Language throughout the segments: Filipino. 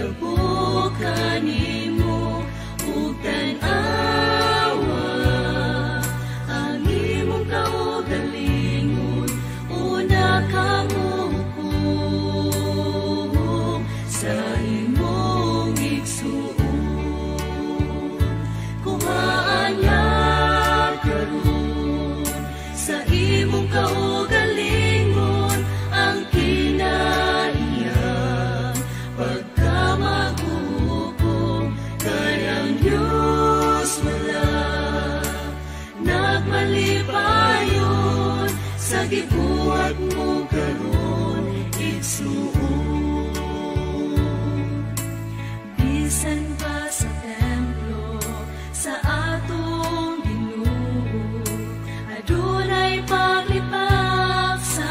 mahitabo kanimo ug tan-awa ang imong kaugalingon una kamo hukom sa imong igsuon kuhaan niya karon sa imong kaugalingon ang kinaiya pagkamaghukom kay ang Diyos wala nagmalipayon sa gibuhat mo karon igsuon bisan pa sa templo sa atong Ginoo adunay paglipak sa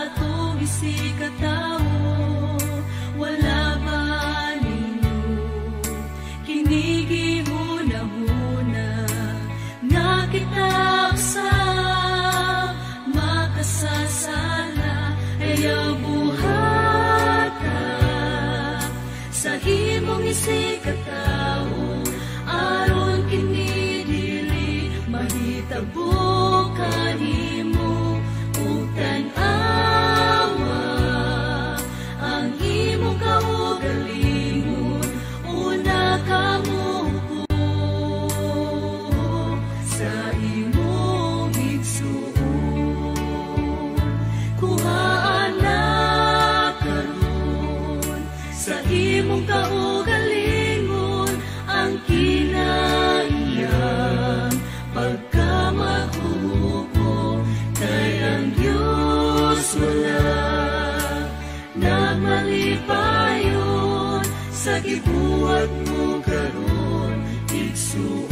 atong isikatawo wala ba ninyo kinigihuna-huna nga kita sa makasasala ayaw buhata sa himong isikatawo aron kini dili mahitabo kanimo ug tan-awa ang imong kaugalingon una kamo hukom sa imong igsuon kuhaan na karon sa imong kaugalingon ang kinaiya pagkamaghukom kay ang Diyos wala nagmalipayon sa gibuhat mo karon igsuon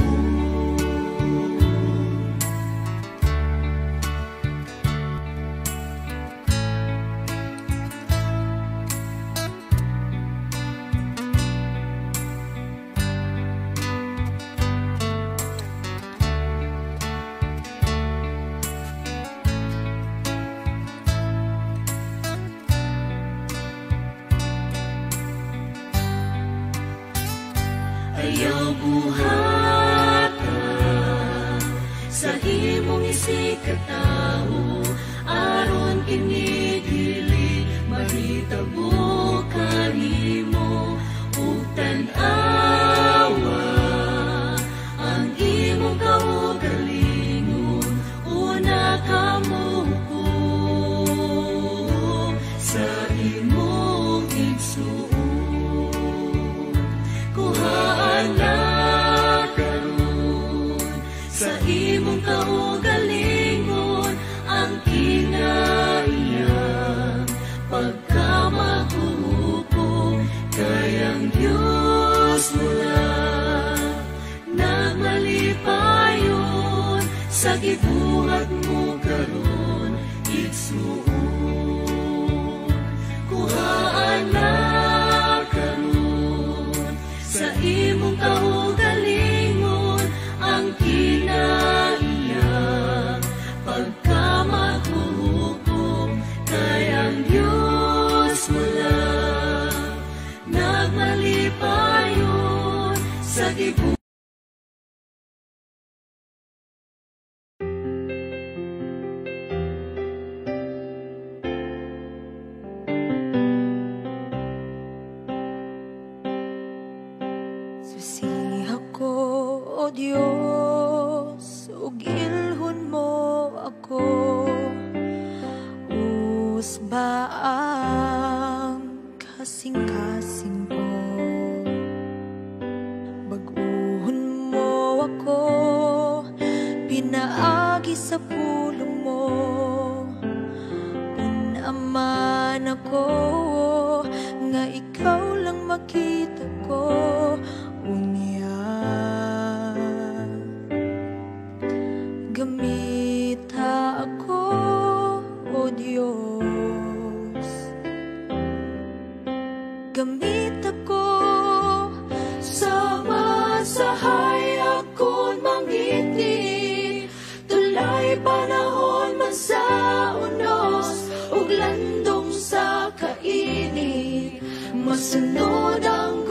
ayaw buhata sa himong isikatawo aron kini dili mahitabo kanimo ug tan-awa ang imong kaugalingon una kamo hukom sa imong igsuon kuhaan na karon sa imong kaugalingon ang kinaiya pagkamaghukom kay ang Diyos wala nagmalipayon sa gibuhat mo karon igsuon kuhaan na karon sa imong kaugalingon ang kinaiya pagkamaghukom kay ang Diyos wala nagmalipayon sa gibuhat Susiha ko, O Diyos, ug ilhon mo ako. Usba ang kasing-kasing ko. Baguhon mo ako, pinaagi sa pulong mo. Punaman ako, nga ikaw lang makita ko. Gamita ako, O Diyos. Gamit ako sa masahay akong mangiti. Tulay panahon man sa unos ug landong sa kainit. Masunod ang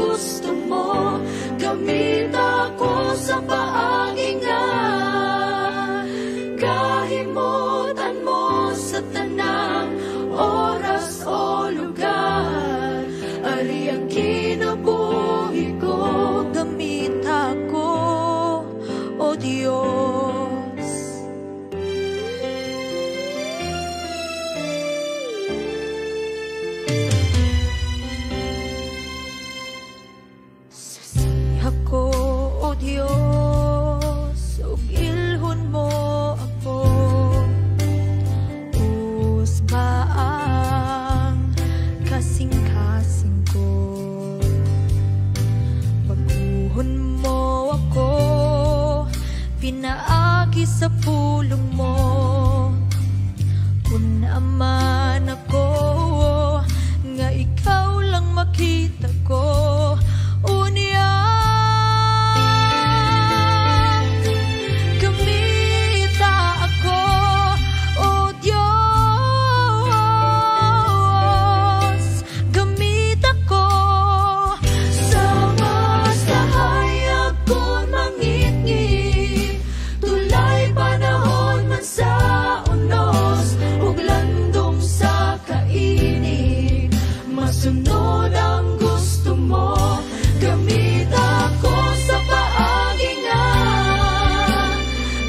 ari ang kinabuhi ko. Gamit ako, O Diyos. Sasiha ko, O Diyos, ug ilhon mo ako. Usba ang kasing-kasing ko. Baguhon mo ako, pinaagi sa pulong mo. Kung aman ako, nga ikaw lang makita ko. Unya, gamita ako, O Diyos. Gamit ako sa masahayag ko'n mangit-ngit. Tulay panahon man sa unos, ug landong sa kainit. Masunod ang gusto mo. Gamit ako sa paagingan.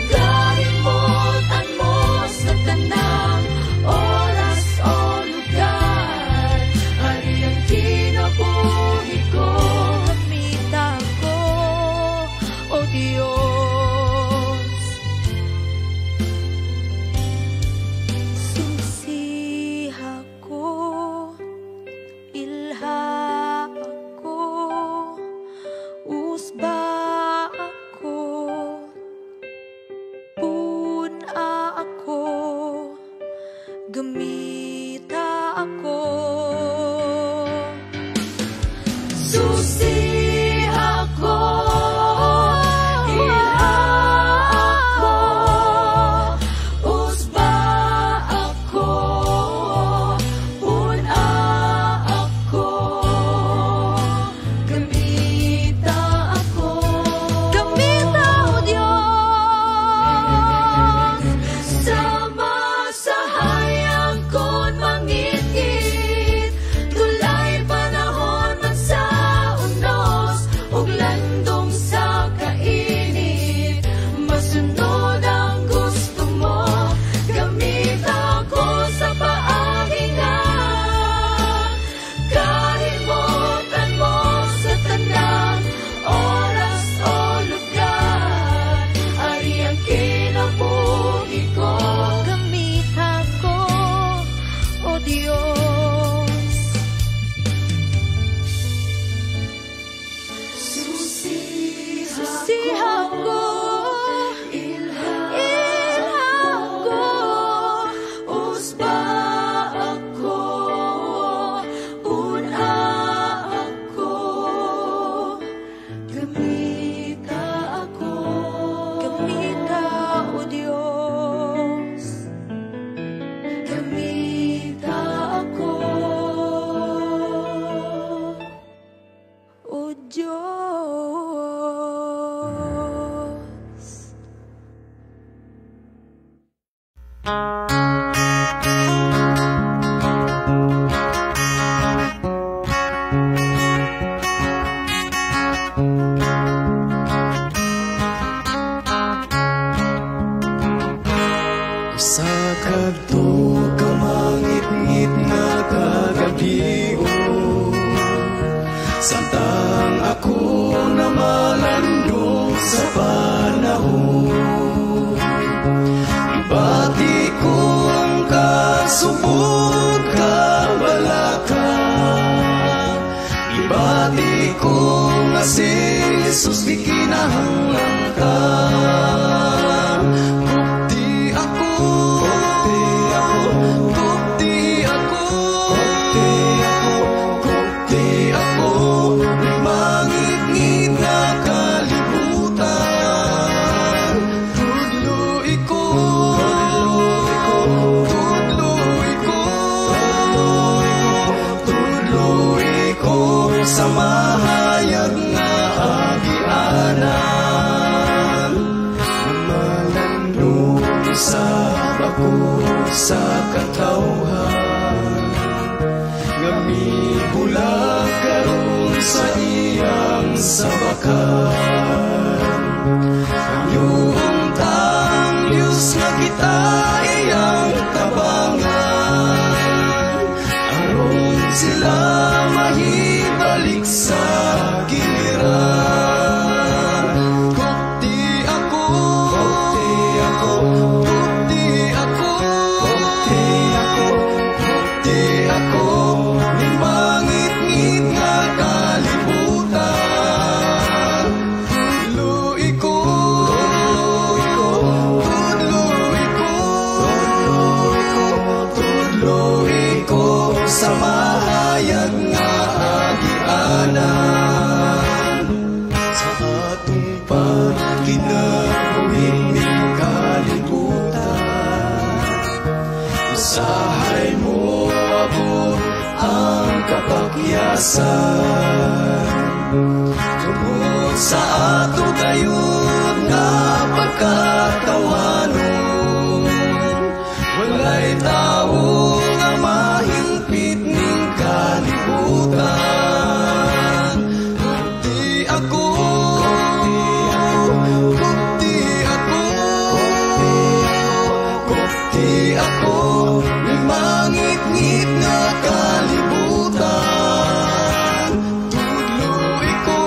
Kalimutan mo sa tanang oras o lugar. Ari ang kinabuhi ko. Gamit ako, O Diyos. Sumsiha ko, ilha ako, usba ako, puna ako, gamita ako. Susiha ko, ilha ako, usba ako, puna ako, gamita ako. Gamita, O Diyos, sa masahayag ko'n mangit-ngit. Tulay panahon man sa unos, ug landong sa kainit. Masunod ang gusto mo. Gamit ako sa paagingan. Kalimutan mo sa tanang oras o lugar. Ari ang kinabuhi ko. Gamit ako, O Diyos. Susiha ko, ilha ako, usba ako, puna ako, gamita ako. Gamita, O Diyos. Gamita ako, O Diyos. Sa kadto ka mangit-ngit nga kagabion, samtang ako na malandong sa panahon. Ibati ko ang kasubok kabalaka. Ibati ko nga si Jesus di kinahanglan ka. Sa mahayag nga agianan, malandong sa bago sa katawhan, nga mibulag karon Yung tang Diyos nga kita iyang tabangan, aron sila mahibalik sa giliran. Kuti ako, kuti ako, kuti ako, kuti ako, kuti ako, ni mangit-ngit nga kalibutan. Tudloy ko, tudloy ko sa mahayag nga agianan. Sa atong pagkinabuhin ning kalibutan, usahay mo abot ang kapakyasan. Tungod sa ato dayon nga pagkatawanon, walay tao nga mahimpit ning kalibutan. Kuti ako, kuti ako, kuti ako, may mangit-ngit na kalibutan. Tudloy ko,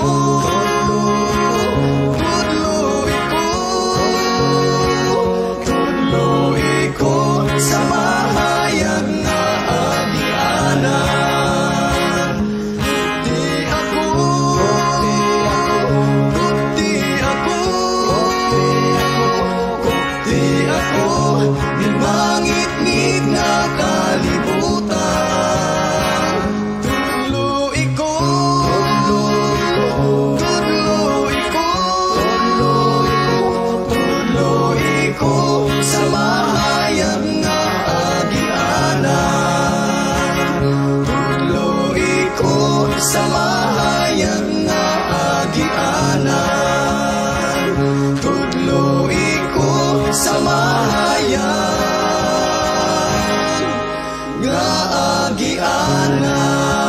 tudloy ko sa mahayag na agianan. Kuti ako, kuti ako, kuti ako, may mangit-ngit na kalibutan. Tudloy ko, tudloy ko sa mahayag nga agianan. Tudloy ko sa mahayag nga agianan. Tudloy ko sa mahayag nga agianan.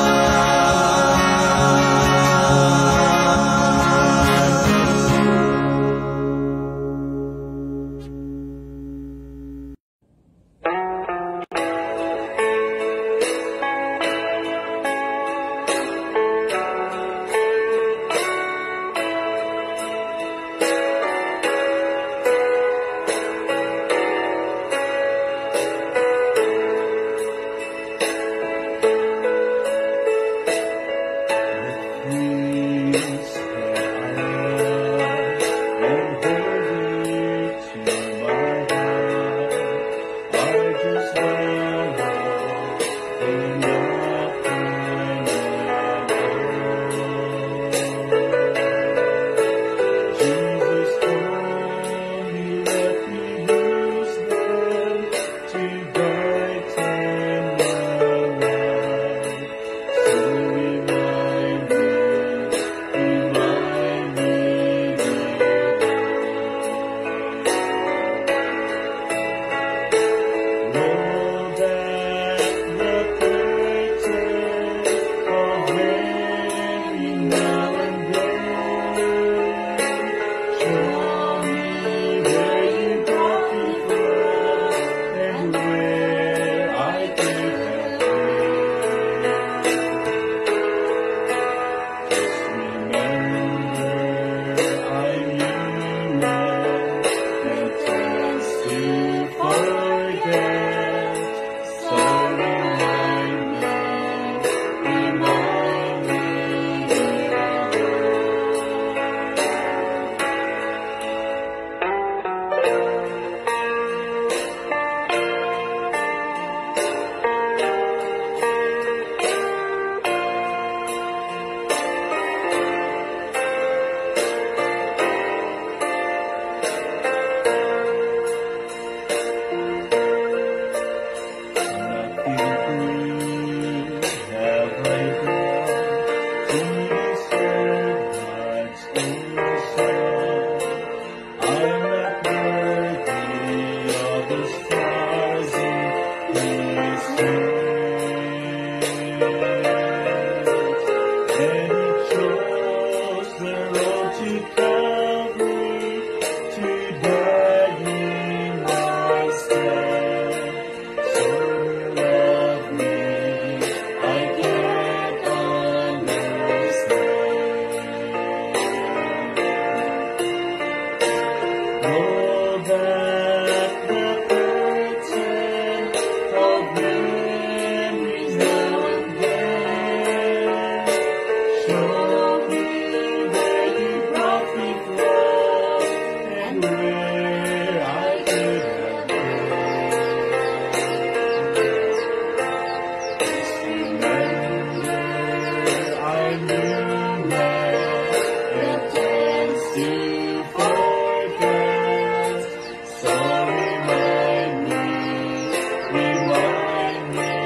to Calvary to beg me my strength. So you love me, I can't understand. Roll back the curtain of memories now and then. Show me where you brought me from and where I could have been. Just remember I knew that plans to forget. So remind me, so remind me,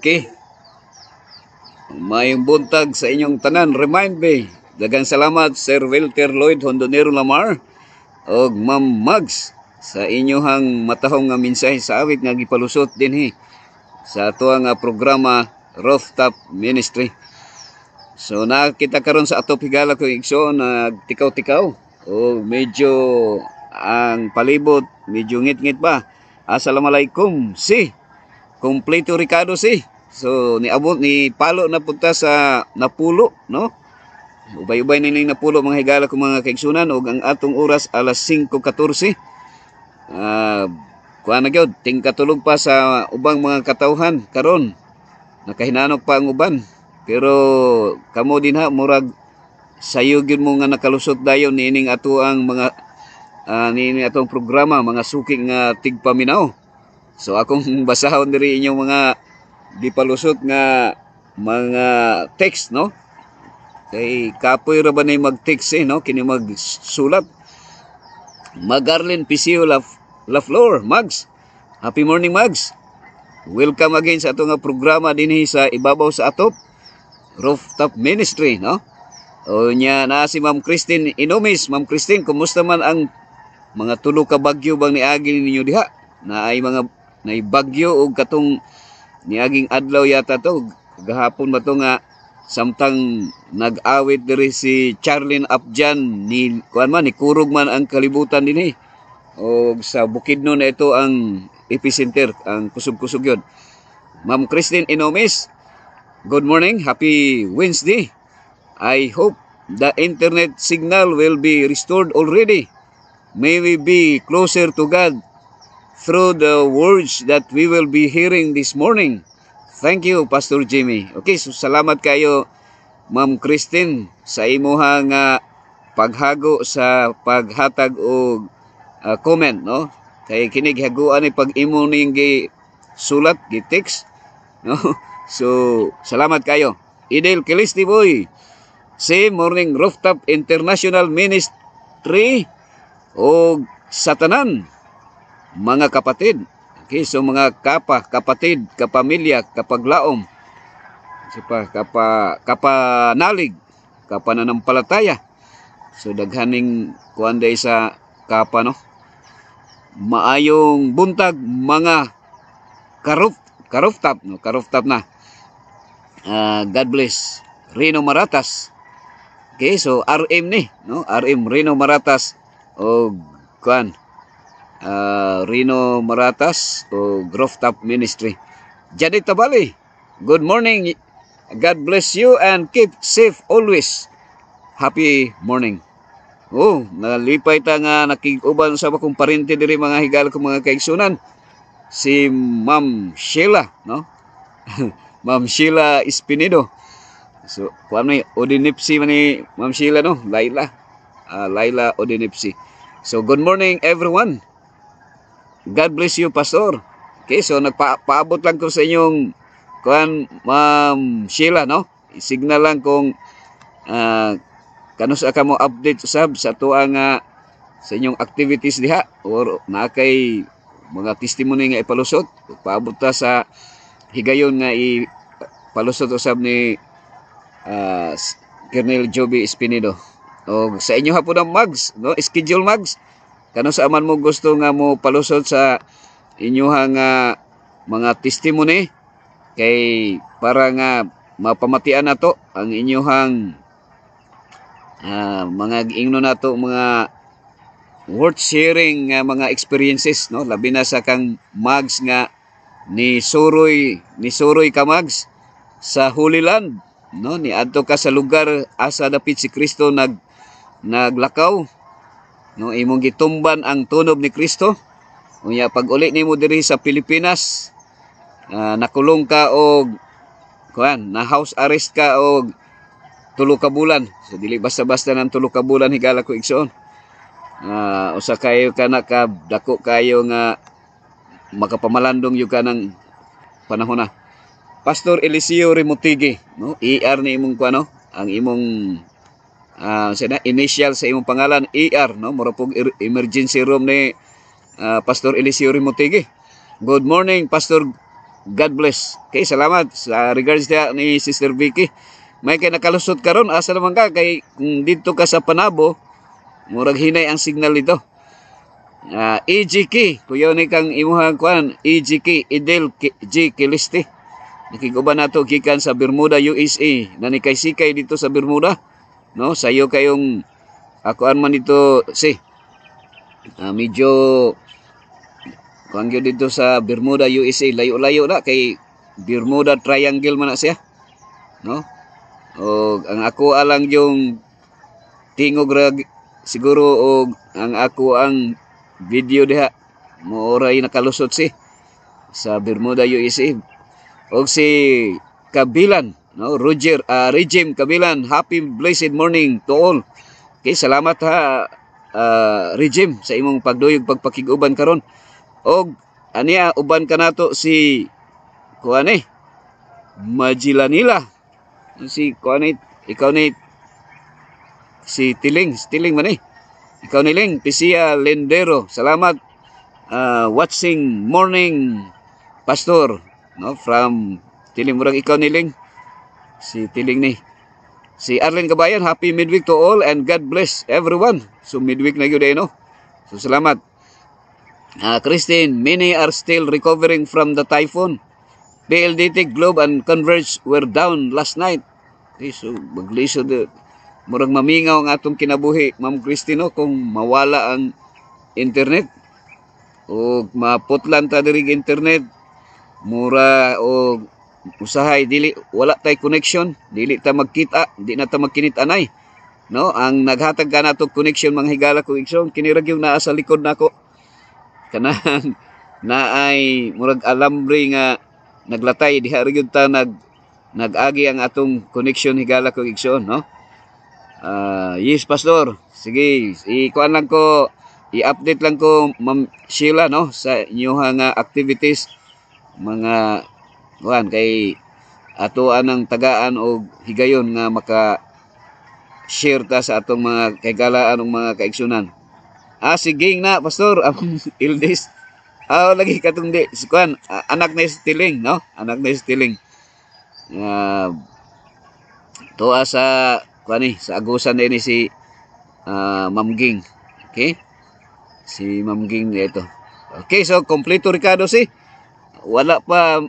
Okay. Mayong buntag sa inyong tanan. Remind me. Daghang salamat Sir Wilker Lloyd Hondonero Lamar og Ma'am Mags sa inyohang matahong nga mensahe sa awit nga gipalusot dinhi sa ato nga programa Rooftop Ministry. So nakita karon sa ato higala ko igsoon nagtikaw-tikaw o medyo ang palibot medyo ngit-ngit ba. Assalamualaikum si Kompleto Ricardo si. So niabot ni palo na punta sa Napulo, no? Ubay-ubay na ning Napulo mga higala ko mga kaigsunan ug ang atong oras alas 5:14. Kuha na gyud tingkatulog pa sa ubang mga katawhan karon. Nakahinanok pa ang uban. Pero kamo din ha murag sayo gyud mo nga nakalusot dayon niining ato ang mga niining atong programa mga suking nga tigpaminaw. So akong basahon diri inyong mga gipalusot nga mga text, no? Kay kapoy ra ba nay mag-text no? Kini magsulat. Magarlin Pisio La Flor, Mags. Happy morning, Mags. Welcome again sa ato nga programa dinhi sa ibabaw sa atop Rooftop Ministry, no? O nya na si Ma'am Christine Inomis. Ma'am Christine, kumusta man ang mga tulo ka bagyo bang niagi ninyo diha? Na ay mga bagyo o katong niaging adlaw yata to gahapon ba to nga samtang nag-awit diri si Charlene Apjan ni kuan man ni kurog man ang kalibutan dinhi o sa Bukidnon na ito ang epicenter ang kusog-kusog yun. Ma'am Christine Inomis, good morning, happy Wednesday. I hope the internet signal will be restored already. May we be closer to God through the words that we will be hearing this morning. Thank you, Pastor Jimmy. Okay, so salamat kayo, Ma'am Christine, sa imuhang paghago sa paghatag o comment, no? Kay kinig haguan ni pag imo ning sulat, gi-text, no? So, salamat kayo. Idel Kilisti Boy, si Morning Rooftop International Ministry o Satanan. Mga kapatid, okay, so mga kapatid, kapamilya, kapaglaom, kapanalig, kapananampalataya. So daghaning kuan day sa kapa, no? Maayong buntag mga karooftop, no? Karooftop na. God bless. Rino Maratas. Okay, so RM ni, no? RM Rino Maratas o kuan Rino Maratas o Rooftop Ministry. Janet Tabali, good morning. God bless you and keep safe always. Happy morning. Oh, nalipay ta nga nakig-uban sa akong parente diri mga higal ko mga kaigsunan. Si Ma'am Sheila, no? Ma'am Sheila Espinido. So, kuan ni Odinipsi man ni Ma'am Sheila, no? Laila. Laila Odinipsi. So, good morning everyone. God bless you, Pastor. Okay, so nagpaabot lang ko sa inyong kuan Ma'am Sheila, no? Signal lang kung kanus ka mo update usab sa tuang sa inyong activities diha or na kay mga testimony nga ipalusot, paabot ta sa higayon nga ipalusot usab ni Colonel Joby Espinido. O sa inyo hapon ang mags, no? Schedule mags. Kano sa aman mo gusto nga mo palusot sa inyuhang mga testimony kay para nga mapamatian nato ang inyuhang mga ingno nato mga worth sharing mga experiences, no, labi na sa kang mags nga ni suroy ka mags sa Holy Land, no, ni adto ka sa lugar asa dapit si Kristo naglakaw, no, imong gitumban ang tunob ni Kristo. Unya pag uli nimo diri sa Pilipinas, nakulong ka og na house arrest ka og 3 ka bulan. So dili basta-basta nang 3 ka bulan higala ko igsoon. Usa kayo kana ka dako kayo nga makapamalandong yung kanang panahon na. Pastor Eliseo Rimutigi, no? ER ni imong kuano, ang imong initial sa imong pangalan ER, no? Mura pog emergency room ni Pastor Eliseo Rimutigi. Good morning, Pastor. God bless. Okay, salamat sa regards dia ni Sister Vicky. May kay nakalusot karon, asa naman ka kay kung dito ka sa Panabo, murag hinay ang signal dito. EGK, kuya ni kang imuhang kuan, EGK Idel G Kiliste. Nakiguban nato gikan sa Bermuda, USA. Nanikay-sikay dito sa Bermuda, no? Sayo kayong akuan man dito medyo kangyo dito sa Bermuda, USA, layo-layo na kay Bermuda Triangle man na siya, no? O ang ako alang yung tingog siguro o ang ako ang video diha mo oray nakalusot sa Bermuda, USA. Og si Kabilan, no, Roger Regime Kabilan, happy blessed morning to all. Okay, salamat ha Regime sa imong pagduyog pagpakig-uban karon. Og aniya uban kanato si kuani Majilanila, si kuani ikaw ni si Tiling man ikaw ni Ling Pisia Lendero, salamat watching morning pastor, no, from Tiling, murag ikaw ni Ling si Tiling ni si Arlen Kabayan, happy midweek to all and God bless everyone. So midweek na gyud no, so salamat. Christine, many are still recovering from the typhoon. PLDT, Globe, and Converge were down last night. Okay, so maglisod murag mamingaw ang atong kinabuhi, Ma'am Christine, kung mawala ang internet o maputlan ta diri internet, mura o usahay dili wala tay connection, dili ta magkita, di na ta magkinit anay, no? Ang naghatag ka nato connection mga higala ko igsoon kini ra gyud naa sa likod nako. Kanang naay murag alambre nga naglatay diha ra gyud ta nag-agi ang atong connection higala ko igsoon, no? Yes, Pastor. Sige, ikuan lang ko, i-update lang ko Ma'am Sheila, no, sa inyong activities mga kuan kay ato anang tagaan o higayon nga maka share ta sa atong mga kagalaan ng mga kaigsunan. Sige na, Pastor, Ildis. Lagi katong di, si kuan, anak na Stiling, no? Anak na Stiling. Tuwa sa kuan sa agusan din si Ma'am Ging. Okay? Si Ma'am Ging ito. Okay, so kompleto Ricardo wala pa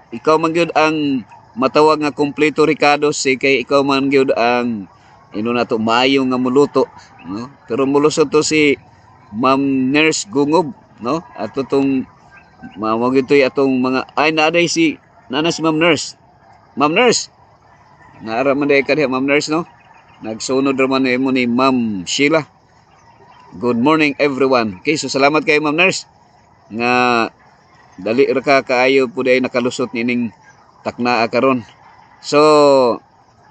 ikaw man gyud ang matawag nga kompleto Ricardo kay ikaw man gyud ang na to maayo nga muluto, no? Pero mulusot to si Ma'am Nurse Gungob, no? Ato tong mawag ito'y atong mga naaday si Ma'am Nurse. Ma'am Nurse, naara man day ka diha Ma'am Nurse, no? Nagsunod raman mo ni Ma'am Sheila. Good morning everyone. Okay, so salamat kay Ma'am Nurse nga dali ra ka kaayo pud ay nakalusot nining taknaa karon. So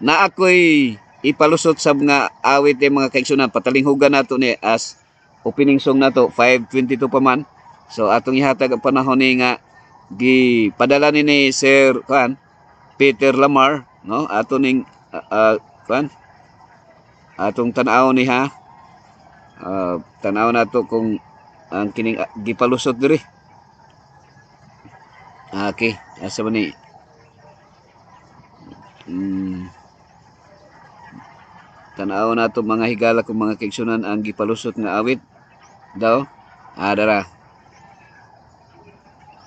na ako'y ipalusot sa mga awit ng mga kaigsunan, patalinghugan nato ni as opening song nato 5:22 pa man. So atong ihatag ang panahon ni nga gipadala ni Sir Peter Lamar, no, ato ning atong tan-aw ni tanaw nato kung ang kining gipalusot diri. Okay, asa man ni? Tanaw na to mga higala kung mga kaigsunan ang gipalusot nga awit daw. Dara.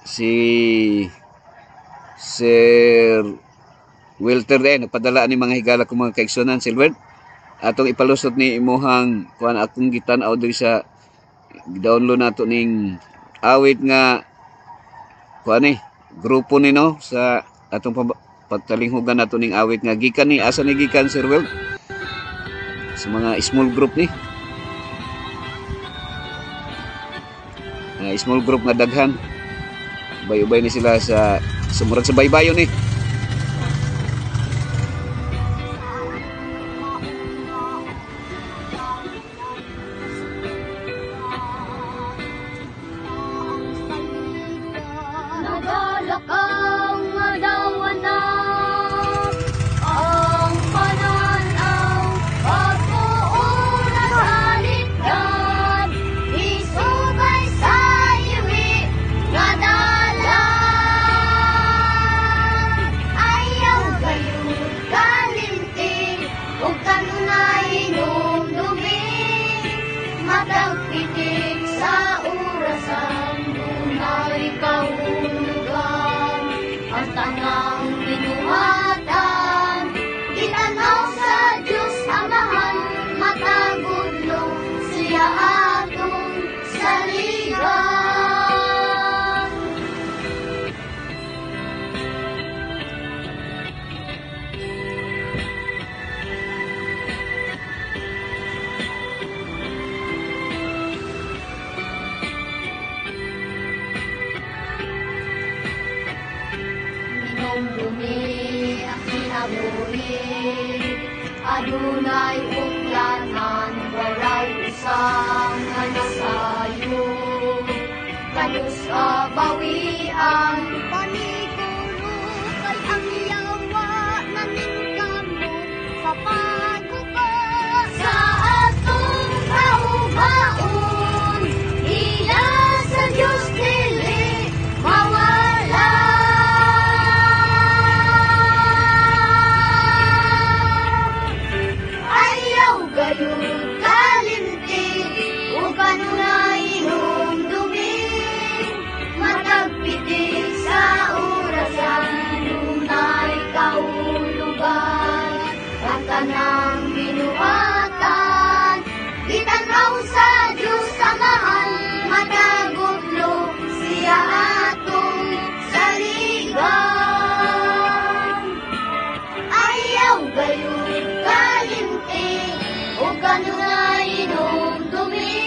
Si Sir Wilter din nagpadala ni mga higala kung mga kaigsunan Silver. Atong ipalusot ni imuhang kuan akong gitan-aw diri sa download nato ning awit nga kuan ni grupo ni no sa atong pagtalinghugan nato ning awit nga gikan ni asa ni gikan Sir Will sa mga small group ni small group nga daghan bay-ubay ni sila sa murag sa baybayon ni adunay uklanan, walay usang nga nasayo. Kanus bawi ang paniguro, kay ang yawa namin kamo sa pagkuka. Sa atong kaubaon, ila sa Diyos dili mawala. Gayud kalimtig o kanunay inumdumi, matagpitig sa orasan dunay kaulugan, at tanang binuhatan itanaw sa Diyos Amahan, matagudlo siya atong saligan. Ayaw gayud kalimtig o kanunay inumdumi,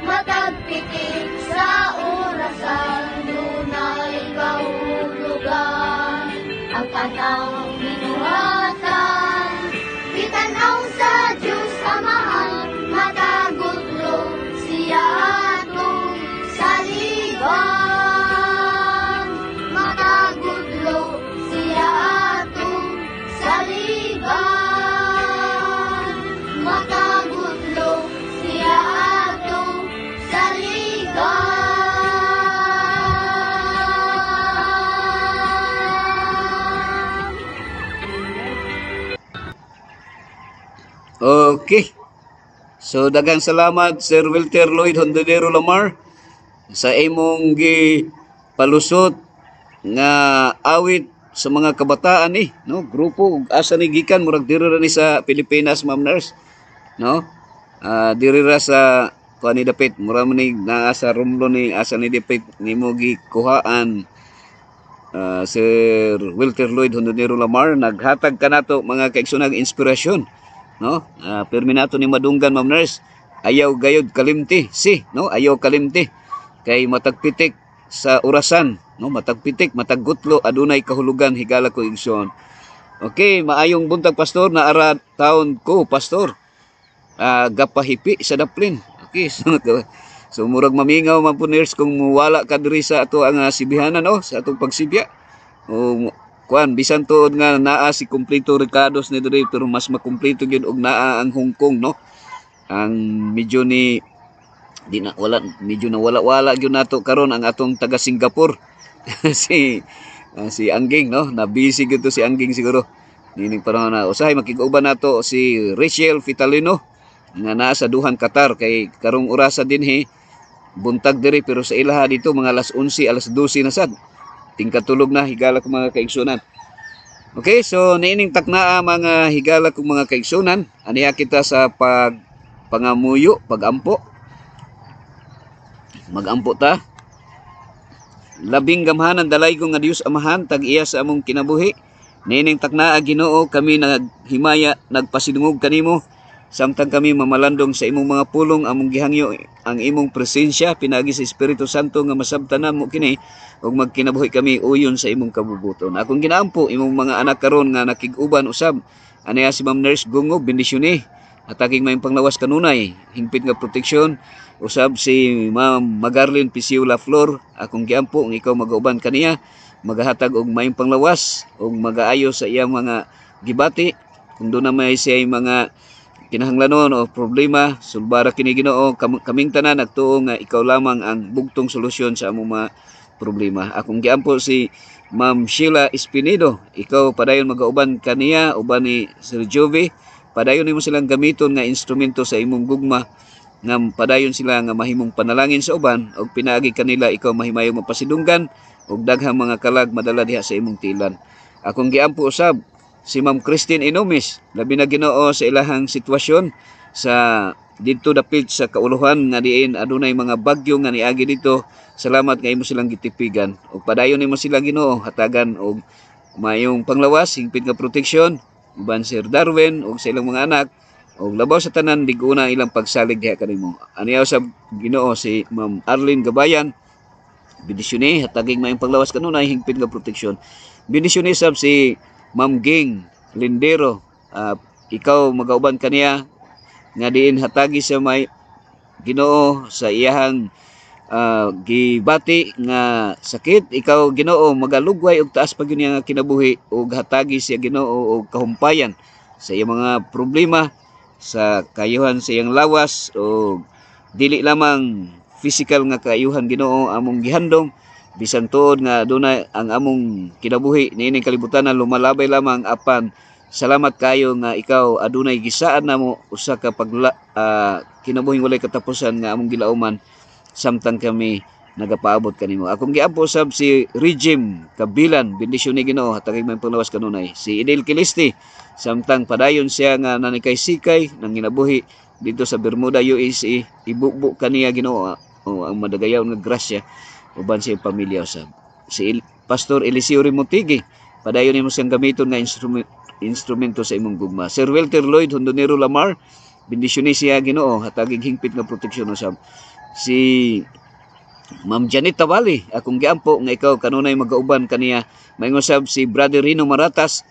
matagpitig sa orasan dunay kahulugan, ang tanang binuhatan itanaw sa Diyos Amahan, matagudlo siya atong saligan. Matagudlo siya atong saligan. Matagudlo siya atong saligan. Okay. So daghang salamat Sir Wilter Lloyd Hondonero Lamar sa imong palusot nga awit sa mga kabataan no, grupo ug asa ni gikan murag diri ra ni sa Pilipinas, Ma'am Nurse, no? Diri ra sa kuan ni dapit mura man ni naa sa rumlo ni asa ni dapit nimo gikuhaan. Sir Wilter Lloyd Hondonero Lamar naghatag kanato mga kaigsunang inspirasyon, no? Pirmi nato ni madunggan, Ma'am Nurse, ayaw gayud kalimti no, ayaw kalimti kay matagpitik sa orasan, no, matagpitik matagutlo adunay kahulugan higala ko igsoon. Okay, maayong buntag pastor, na ara taon ko pastor gapahipi sa daplin. Okay, so murag mamingaw man po Nurse kung wala ka diri sa ato ang sibihanan sa atong pagsibya o kuan bisan tuod nga naa si Kumplito Ricardos ni diri, pero mas makumpleto gyud og naa ang Hong Kong, no, ang medyo ni di na wala, medyo nawala-wala gyud nato karon ang atong taga Singapore. si Angging, no, na busy gyud to si Angging siguro nining panahon na usahay makig-uban nato si Rachel Vitalino nga naa sa Duhan, Qatar, kay karong orasa dinhi buntag diri pero sa ilaha dito mga alas 11 alas 12 na sad tingkatulog na higala ko mga kaigsunan. Okay, so niining taknaa mga higala kong mga kaigsunan, aniha kita sa pangamuyo, pagampo. Magampo ta. Labing gamhanan dalay ko nga Dios Amahan tag iya sa among kinabuhi. Niining taknaa Ginoo kami naghimaya nagpasidungog kanimo samtang kami mamalandong sa imong mga pulong among gihangyo ang imong presensya pinagi sa Espiritu Santo nga masabtanan mo kini ug magkinabuhi kami uyon sa imong kabubuton. Akong ginaampo imong mga anak karon nga nakig-uban usab aniya si Ma'am Nurse Gungo, bendisyoni ataging may panglawas kanunay hingpit nga proteksyon usab si Ma'am Magarlin Pisiula Flor. Akong giampo ang ikaw magauban kaniya magahatag og may panglawas ug magaayo sa iyang mga gibati kung doon na may siya mga kinahanglanon o problema sulbara kini Ginoo kaming tanan nagtuo nga ikaw lamang ang bugtong solusyon sa among mga problema. Akong giampo si Ma'am Sheila Espinedo, ikaw padayon magauban kaniya uban ni Sir Jovi, padayon nimo silang gamiton nga instrumento sa imong gugma nga padayon sila nga mahimong panalangin sa uban ug pinaagi kanila ikaw mahimayong mapasidunggan ug daghang mga kalag madala diha sa imong tilan. Akong giampo usab si Ma'am Christine Inomis, labi na Ginoo sa ilahang sitwasyon sa dito dapit sa kauluhan nga diin adunay mga bagyo nga niagi dito. Salamat nga imo silang gitipigan ug padayon nimo sila Ginoo hatagan og mayong panglawas hingpit nga proteksyon uban Sir Darwin ug sa ilang mga anak ug labaw sa tanan diguna ilang pagsalig diha kanimo. Aniya sa Ginoo si Ma'am Arlene Gabayan, bendisyoni hataging mayong panglawas kanunay hingpit nga proteksyon. Bendisyoni sab si Ma'am Ging Lindero, ikaw magauban kaniya nga diin hatagi sa may Ginoo sa iyahang gibati nga sakit. Ikaw Ginoo magalugway og taas pa gyud nga kinabuhi ug hatagi siya Ginoo og kahumpayan sa iyang mga problema sa kayuhan sa iyang lawas o dili lamang physical nga kayuhan Ginoo among gihandom bisan tuod nga dunay ang among kinabuhi niining kalibutan na lumalabay lamang apan salamat kayo nga ikaw adunay gisaan namo usa ka kinabuhing walay katapusan nga among gilauman samtang kami nagapaabot kanimo. Akong giampo sab si Regime Kabilan, bendisyon ni Ginoo hatagig may panglawas kanunay. Si Idel Kilisti samtang padayon siya nga nanikay-sikay nang ginabuhi dito sa Bermuda USA, ibukbo kaniya Ginoo ang madagayaw nga grasya uban sa pamilya usab. Si Pastor Eliseo Rimotigi, padayon nimo siyang gamiton nga instrumento sa imong gugma. Sir Walter Lloyd Hondonero Lamar, bendisyon ni siya Ginoo hatagig hingpit nga proteksyon usab. Si Ma'am Janet Tavali, akong giampo nga ikaw kanunay magauban kaniya. Mayngon sab si Brother Rino Maratas,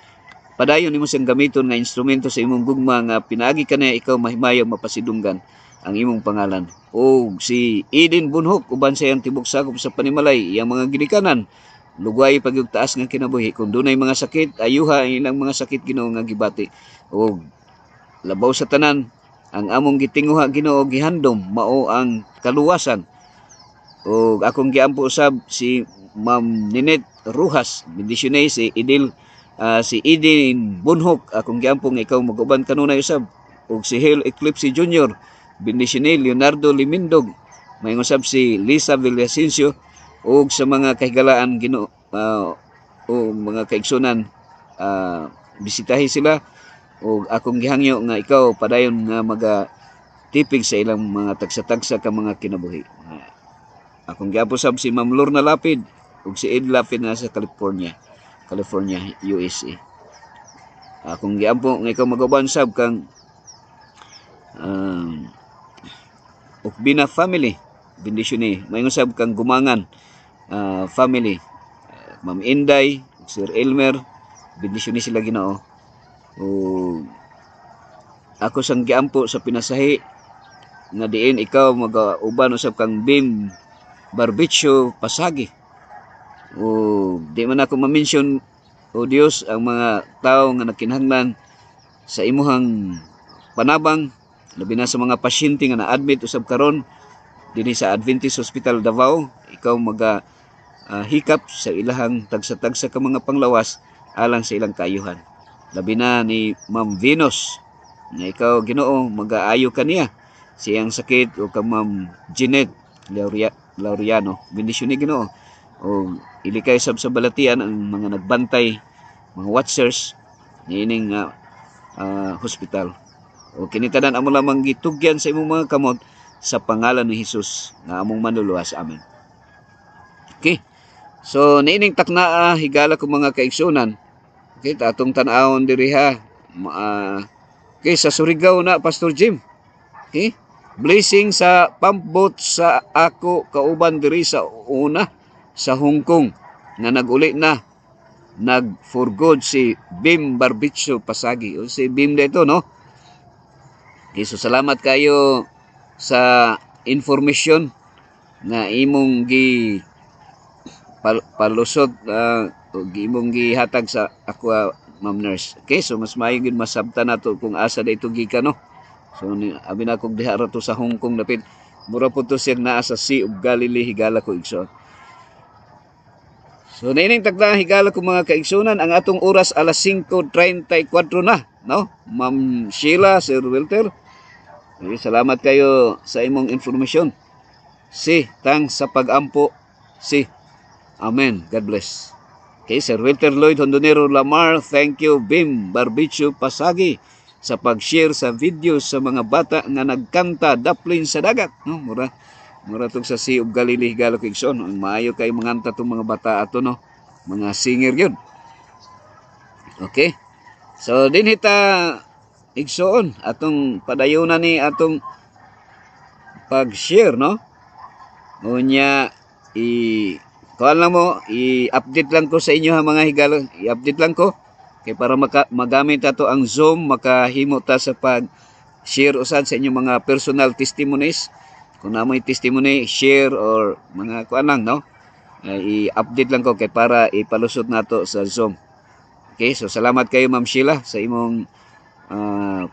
padayon nimo siyang gamiton nga instrumento sa imong gugma nga pinaagi kaniya ikaw mahimayong mapasidunggan ang imong pangalan. O si Eden Bunhok uban sa iyang tibok sakop sa panimalay iyang mga ginikanan lugway pagyug taas nga kinabuhi kun dunay mga sakit ayuha ang ilang mga sakit Ginoo nga gibati o labaw sa tanan ang among gitinguha Ginoo gihandom mao ang kaluwasan. O akong giampo usab si Ma'am Ninet Ruhas, bendisyon si Eden Bunhok, akong giampo nga ikaw maguban kanunay usab. Og si Hale Eclipse Jr., bendisyon Leonardo Limindog, mayngon sab si Lisa Villasencio og sa mga kahigalaan Ginoo o mga kaigsunan bisitahi sila o akong gihangyo nga ikaw padayon nga magatipig sa ilang mga tagsa-tagsa ka mga kinabuhi. Akong giampo sab si Ma'am Lorna Lapid ug si Ed Lapid na sa California, USA. Akong giampo nga ikaw magauban sab kang Ukbina family, bendisyon ni mayngon sab kang Gumangan family, Ma'am Inday, Sir Elmer, bendisyon ni sila Ginoo. O ako sang giampo sa pinasahi nga diin ikaw magauban usab kang Bim Barbicho Pasagi. O di man ako ma-mention o Dios ang mga tao nga nagkinahanglan sa imuhang panabang labi na sa mga pasyente nga na-admit usab karon dinhi sa Adventist Hospital Davao, ikaw maga hikap sa ilahang tagsa-tagsa ka mga panglawas alang sa ilang kaayuhan. Labi na ni Ma'am Venus nga ikaw Ginoo mag-aayo kaniya siyang sakit, o ka Ma'am Jeanette Laureano, bendisyon ni Ginoo, o ilikay sab sa balatian ang mga nagbantay, mga watchers niining hospital. O kinitanan amo lamang gitugyan sa imong mga kamot sa pangalan ni Hesus nga among manluluwas. Amen. Okay. So niining taknaa higala ko mga kaigsunan. Okay, atong tan-awon diri ha. Okay, sa Surigao na Pastor Jim. Okay? Blessing sa pump boat sa ako kauban diri sa una sa Hong Kong nga naguli na nag for good si Bim Barbitso Pasagi. O si Bim dito, no? Okay, so salamat kayo sa information nga imong gi palusot imong gihatag sa ako, Ma'am Nurse. Okay, so mas maayo gid masabtan nato kung asa dayto gikan, no? So abi na kog diha ra to sa Hong Kong dapit mura po to siya naa sa Sea of Galilee higala ko igsoon. So nining tagda higala ko mga kaigsunan, ang atong oras alas 5:34 na, no? Ma'am Sheila, Sir Wilter. Okay, salamat kayo sa imong informasyon. Si tang sa pagampo. Si Amen. God bless. Okay, Sir Walter Lloyd Hondonero Lamar, thank you Bim Barbitso Pasagi sa pag-share sa video sa mga bata nga nagkanta daplin sa dagat, no? Mura tong sa Sea of Galilee higala ko igsoon. Maayo kay manganta tong mga bata ato, no? Mga singer yun. Okay. So din hita igsoon atong padayunan ni atong pag-share, no? Unya kuan lang mo, i-update lang ko sa inyo ha mga higala, i-update lang ko kay para magamit ato ang Zoom, makahimo ta sa pag-share usad sa inyong mga personal testimonies. Kung na mo'y testimony, share or mga kuan lang, no? I-update lang ko kay para ipalusot nato sa Zoom. Okay, so salamat kayo Ma'am Sheila sa imong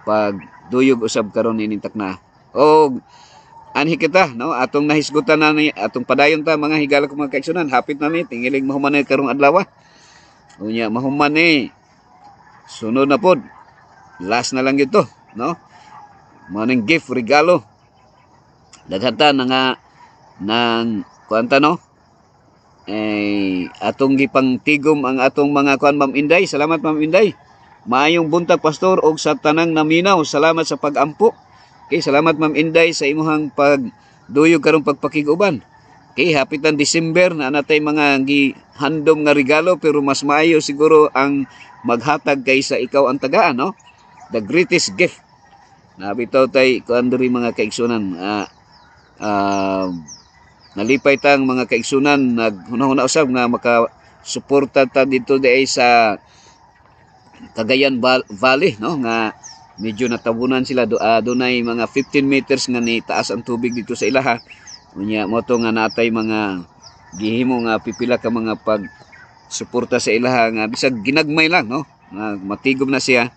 pagduyog usab karon ining takna. O anhi kita, no? Atong nahisgutan na ni atong padayon ta mga higala ko mga kaigsunan, hapit na ni tingiling mahuman ni karong adlaw. Unya mahuman ni sunod na pod. Last na lang gito, no? Maning gift regalo. Daghata na nga nang kuanta, no? Atong gipang tigom ang atong mga kuan Ma'am Inday. Salamat Ma'am Inday. Maayong buntag pastor og sa tanang naminaw. Salamat sa pag-ampo. Okay, salamat Ma'am Inday sa imuhang pagduyog karong pagpakiguban. Okay, hapitan December na natay mga gihandom nga regalo, pero mas maayo siguro ang maghatag kaysa ikaw ang tagaan, no? The greatest gift. Nabitaw tay kuan diri mga kaigsunan. Nalipay tang mga kaigsunan naghunahuna usab nga makasuporta ta dito diay sa Cagayan Valley, no? Nga medyo natabunan sila, dunay mga 15 meters nga ni taas ang tubig dito sa ilaha. Unya mo to nga natay mga gihimo nga pipila ka mga pag-suporta sa ilaha nga bisag ginagmay lang, no? Nga matigom na siya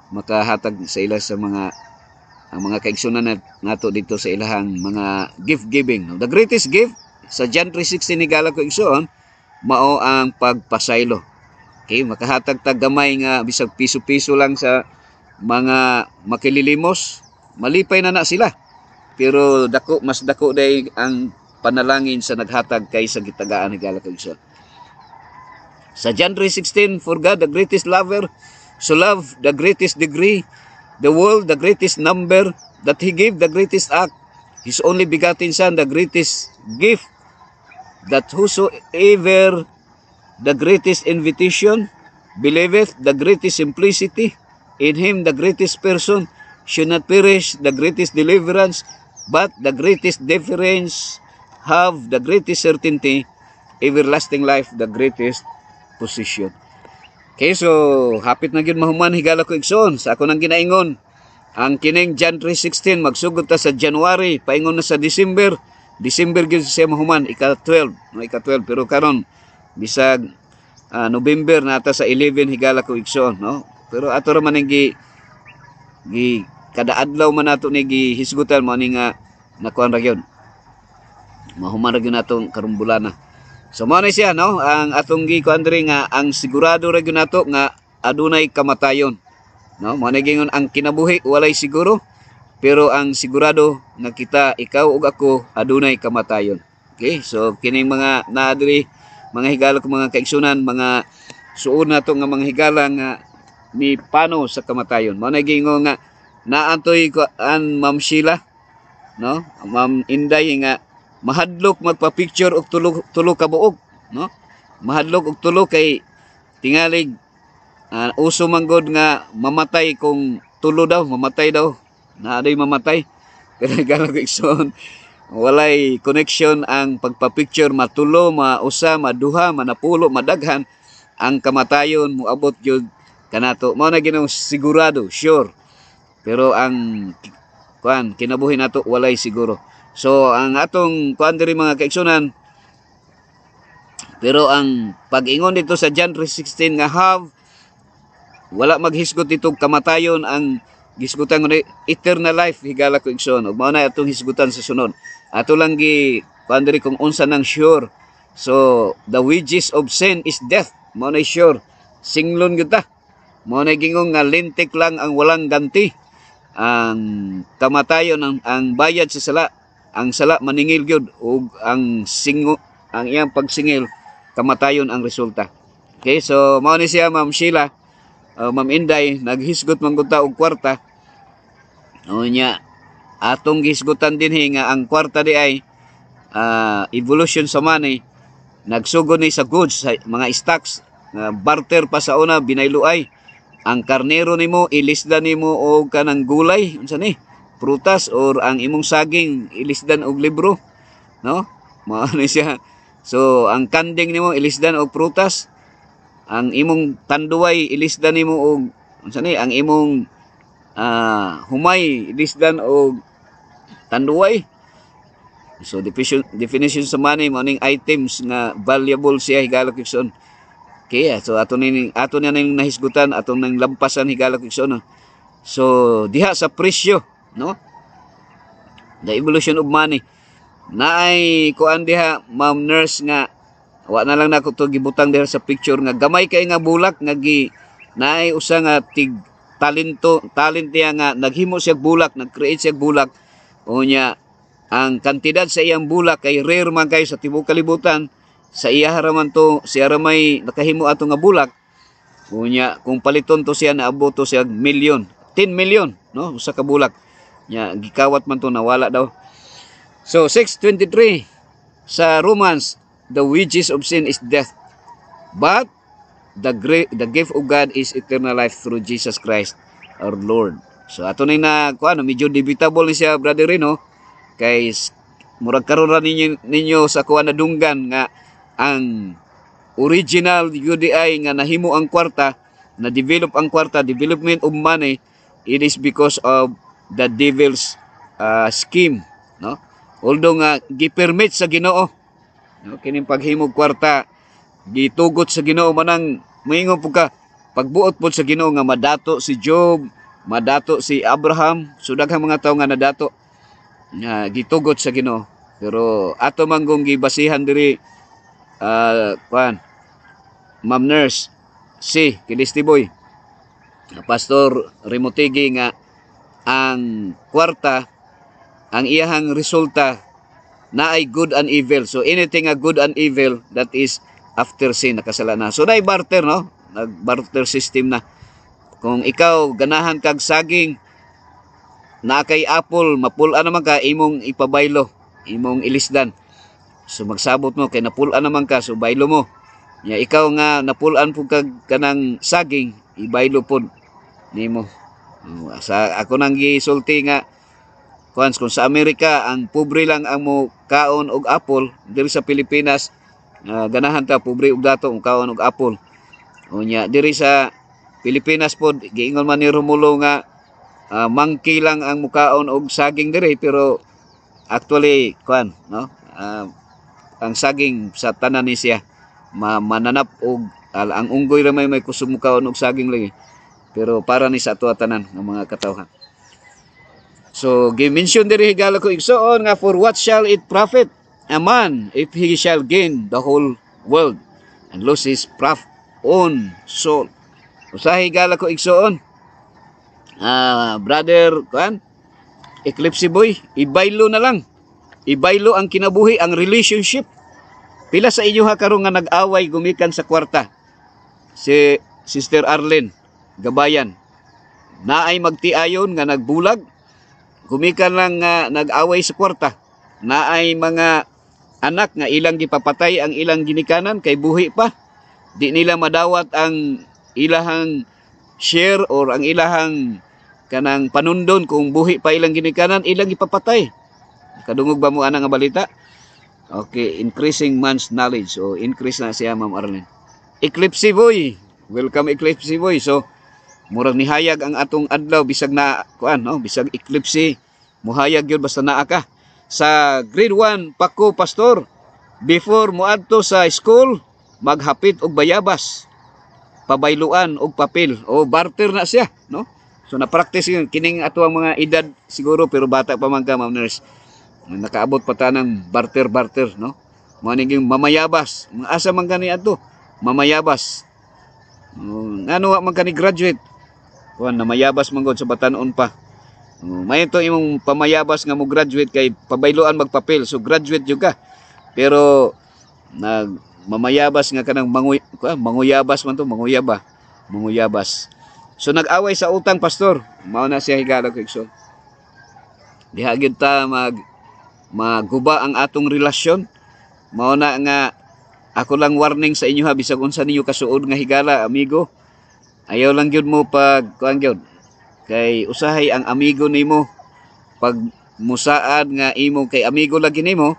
makahatag sa ila sa mga ang mga kaigsunan nato dito sa ilahang mga gift giving, no? The greatest gift sa John 3:16 ni gala ko igsoon mao ang pagpasaylo. Okay, makahatag tag gamay nga bisag piso-piso lang sa mga makililimos, malipay na sila. Pero mas dako day ang panalangin sa naghatag kaysa gitagaan ni gala ko igsoon. Sa John 3:16, for God the greatest lover, so love the greatest degree, the world the greatest number, that He gave the greatest act, His only begotten Son, the greatest gift, that whosoever the greatest invitation, believeth the greatest simplicity, in Him the greatest person should not perish, the greatest deliverance, but the greatest difference, have the greatest certainty, everlasting life, the greatest position. Okay, so hapit na gyud mahuman higala ko igsoon sa ako nang ginaingon. Ang kining John 3:16 magsugod ta sa January, paingon na sa December gyud siya mahuman ika-12, no, ika-12, pero karon bisag November nata sa 11 higala ko igsoon, no? Pero ato ra man gi kada adlaw man nato ni gihisgutan mo ni nga nakuan ra gyud. Mahuman ra gyud natong karumbulana. So mao ni siya no, ang atong gikuan diri nga ang sigurado ra gyud nato nga adunay kamatayon. No, mao ni gingon ang kinabuhi walay siguro, pero ang sigurado nga kita, ikaw ug ako adunay kamatayon. Okay? So kining mga naa diri mga higala ko mga kaigsunan, mga suod nato nga mga higala nga ni pano sa kamatayon. Mao ni gingon nga naantoy ko an Ma'am Sheila, no? Ma'am Inday nga mahadlok magpa-picture og tulo ka buok, no? Mahadlok og tulo kay tingalig uso manggod nga mamatay kung tulo daw, mamatay daw. Naaday mamatay. Pero galang ikson, walay connection ang pagpa-picture, matulo, mausa, maduha, manapulo, madaghan ang kamatayon moabot gyud kanato. Mao na ginong sigurado, sure. Pero ang kinabuhi nato walay siguro. So ang atong diri mga kaigsunan, pero ang pag-ingon dito sa John 3:16 nga wala maghisgot dito kamatayon, ang gisgutan ni eternal life higala ko igsoon. Ug mao na atong hisgutan sa sunod. Ato lang gi diri kung unsa nang sure. So the wages of sin is death. Mao na sure. Singlon gyud ta. Mao na gingong nga lintik lang ang walang ganti. Ang kamatayon ang bayad sa sala. Ang sala maningil gyud ug ang iyang pagsingil kamatayon ang resulta. Okay, so mao ni siya Ma'am Sheila, Ma'am Inday, naghisgot man gud ta og kwarta. Unya atong gisgutan dinhi nga ang kwarta di ay evolution sa money, nagsugod ni sa goods, sa mga stocks, barter pa sa una, binayluay. Ang karnero nimo ilisdan nimo og kanang gulay, unsa ni? Prutas, or ang imong saging ilisdan og libro, no? Mao ni siya. So ang kanding nimo ilisdan og prutas, ang imong tanduay ilisdan nimo og unsa ni? Ang imong humay ilisdan og tanduay. So definition sa money mao ning items nga valuable siya higala kigson. Okay, so ato na ning nahisgutan, ato nang lampasan higala kigson. So diha sa presyo, no? The evolution of money. Naay kuan diha Ma'am Nurse nga wa na lang nako to gibutang diha sa picture nga gamay kay nga bulak nga naay usa nga talent niya nga naghimo siya bulak, nag-create siya bulak. Unya ang kantidad sa iyang bulak kay rare man kay sa tibuok kalibutan. Sa iya haraman to siya ramay nakahimo ato nga bulak. Unya kung paliton to siya naabot to siya milyon, 10 million, no? Usa ka bulak. Nya gikawat man to, nawala daw. So 6:23 sa Romans, the wages of sin is death, but the gift of God is eternal life through Jesus Christ our Lord. So ato na medyo debatable ni siya, brother Rino, kay murag karon ra ninyo sa kuan na dunggan nga ang original UDI nga nahimo ang kwarta, na develop ang kwarta, development of money, it is because of the devil's scheme, no? Although nga gi-permit sa Ginoo, no, kining paghimog kwarta gitugot sa Ginoo, manang moingon pud ka pagbuot pud sa Ginoo nga madato si Job, madato si Abraham, so daghang mga tawo nga nadato nga gitugot sa Ginoo. Pero ato manggong gibasihan diri Ma'am Nurse si Kilistiboy, Pastor Rimotigi, nga ang kwarta, ang iyahang resulta na ay good and evil. So anything a good and evil, that is after sin, nakasalanan. So naay barter, no? Nag-barter system na. Kung ikaw ganahan kag saging na kay apple, mapula naman ka, imong ipabaylo, imong ilisdan. So magsabot mo kay napulan naman ka, so baylo mo. Ya ikaw nga napulan pud kag kanang saging, ibaylo pud nimo. Sa ako nang gisulti nga kung sa Amerika ang pobre lang ang mo kaon og apple, diri sa Pilipinas ganahan ta pobre og dato ang kaon og apple. Unya diri sa Pilipinas pod giingon man ni Romulo nga monkey lang ang mukaon og saging diri, pero actually no? Ang saging sa tanan ni siya mananap og ang unggoy ra may kusog mukaon og saging lagi, pero para ni sa ato tanan ng mga katawhan. So gi-mention diri higala ko igsoon nga for what shall it profit a man if he shall gain the whole world and lose his own soul? Usahay higala ko igsoon. Brother, kuan, Eclipse Boy, ibaylo na lang. Ibaylo ang kinabuhi, ang relationship. Pila sa inyo ha karon nga nag-away gumikan sa kwarta? Si Sister Arlen Gabayan. Naay magtiayon nga nagbulag. Gumikan lang nga nag-away sa kwarta. Naay mga anak nga ilang gipapatay ang ilang ginikanan kay buhi pa. Di nila madawat ang ilahang share or ang ilahang kanang panundon kung buhi pa ilang ginikanan, ilang ipapatay. Kadungog ba mo ana nga balita? Okay, increasing man's knowledge. So, increase na siya, Ma'am Arlen. Eclipse Boy. Welcome, Eclipse Boy. So, murag nihayag ang atong adlaw bisag na kuan, no? Bisag eclipse, muhayag yun basta naa ka. Sa grade 1, Pako Pastor, before moadto sa school, maghapit og bayabas, pabayluan og papel o barter na siya, no? So na-practice yun kining ato ang mga edad siguro pero bata pa man ka, Ma'am Nurse. Nakaabot pa ta ng barter, no? Mao niging mamayabas. Asa man gani ato? Mamayabas. Ngano wa man kani graduate? Kuan na mayabas man gud sa batanon pa. May ito imong pamayabas nga mo graduate kay pabayloan magpapel. So graduate jud ka. Pero mamayabas nga kanang manguyabas man to, manguyabas. So nag-away sa utang, Pastor. Mao na siya higala ko igsoon. Diha gyud ta maguba ang atong relasyon. Mao na nga ako lang warning sa inyo ha, bisag unsa ninyo kasuod nga higala, amigo. Ayaw lang gyud mo pag kuan gyud. Kay usahay ang amigo nimo pag musaad nga imo kay amigo lagi nimo.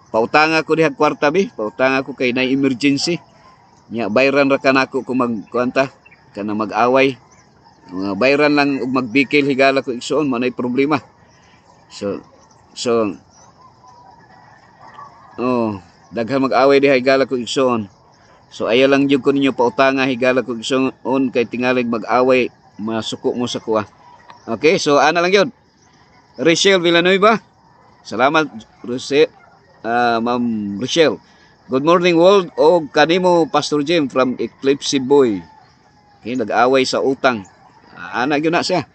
Pautanga ko diha kwarta bi, pautanga ko kay na emergency. Nya bayran ra kanako kung magkuanta kana mag-away. Bayran lang ug magbikil higala ko igsoon manay problema. So daghan mag-away diha higala ko igsoon. So ayaw lang jud ko ninyo pautanga higala ko igsoon kay tingalig mag-away masuko mo sa kuha. Okay, so ana lang yun. Rachel Villanueva. Salamat, Ma'am Rachel. Good morning, world. O kanimo, Pastor Jim from Eclipse Boy. Okay, nag-away sa utang. Ana yun na siya.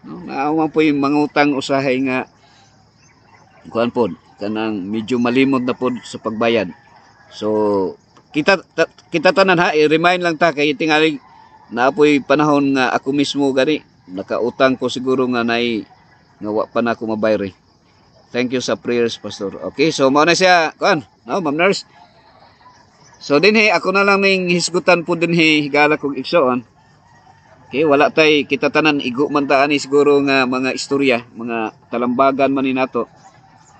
Naawa po yung mga utang usahay nga kuhan po, kanang medyo malimod na po sa pagbayad. So, kita tanan ha, i-remind lang ta kay tingali na po'y panahon nga ako mismo gani nakautang ko siguro nga nay nga wa pa na ako mabayri. Thank you sa prayers, Pastor. Okay, so mao na siya kuan, no, Ma'am Nurse. So dinhi ako na lang ning hisgutan po dinhi higala kog igsoon. Okay, wala tay kita tanan igo man ta ani siguro nga mga istorya, mga talambagan man ni nato.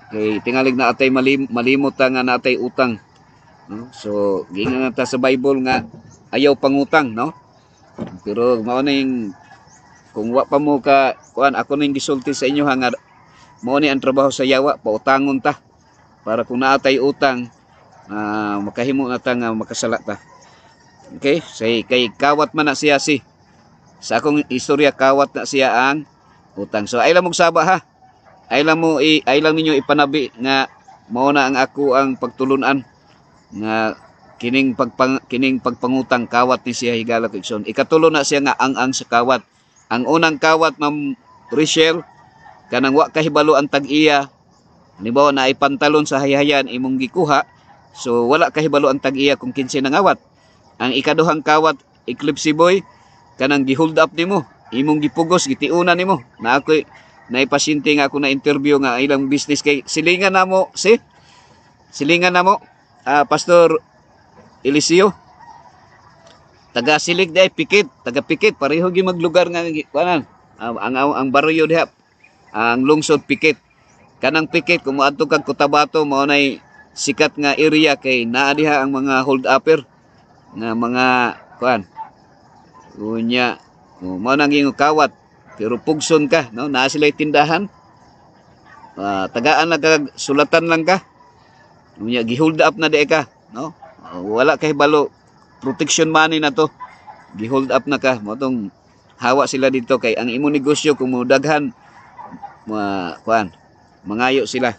Okay, tingalig na atay malimot ta nga natay utang. No? So gingan ta sa Bible nga ayaw pangutang, no? Pero mao na yung kung wa pa mo ka kuan ako ning gisulti sa inyo nga mao ni ang trabaho sa yawa, pautangon ta para kung naatay utang makahimo na ta nga makasala ta. Okay, say kay kawat man na siya sa akong istorya kawat na siya ang utang. So ay lang mo saba ha. Ay lang ninyo ipanabi nga mao na ang ako ang pagtulunan nga kining pagpangutang kawat ni siya higala ko igsoon. Ikatulo na siya nga ang sa kawat. Ang unang kawat, Ma'am Rachel, kanang wa kahibalo ang tag-iya. Halimbawa na ay pantalon sa hayayan imong gikuha. So wala kahibalo ang tag-iya kung kinsa nang awat. Ang ikaduhang kawat, Eclipse Boy, kanang gi-hold up nimo, imong gipugos, gitiunan nimo. Na ako naipasyente nga ako na interview nga ilang business kay silingan namo Pastor Eliseo, taga Silig day Pikit, taga Pikit pareho gi maglugar nga kuanan. Ang baryo diha, ang lungsod Pikit. Kanang Pikit kung moadto kag Cotabato mao nay sikat nga area kay naa diha ang mga hold upper nga mga kuan. Unya, mao nang gingo kawat pero pugson ka, no? Naa sila tindahan. Tagaan lang kag sulatan lang ka. Unya gi-hold up na di ka, no? Wala kay balo protection money na to. Gi-hold up na ka. Motong hawa sila dito kay ang imo negosyo kung daghan kuan, mangayo sila.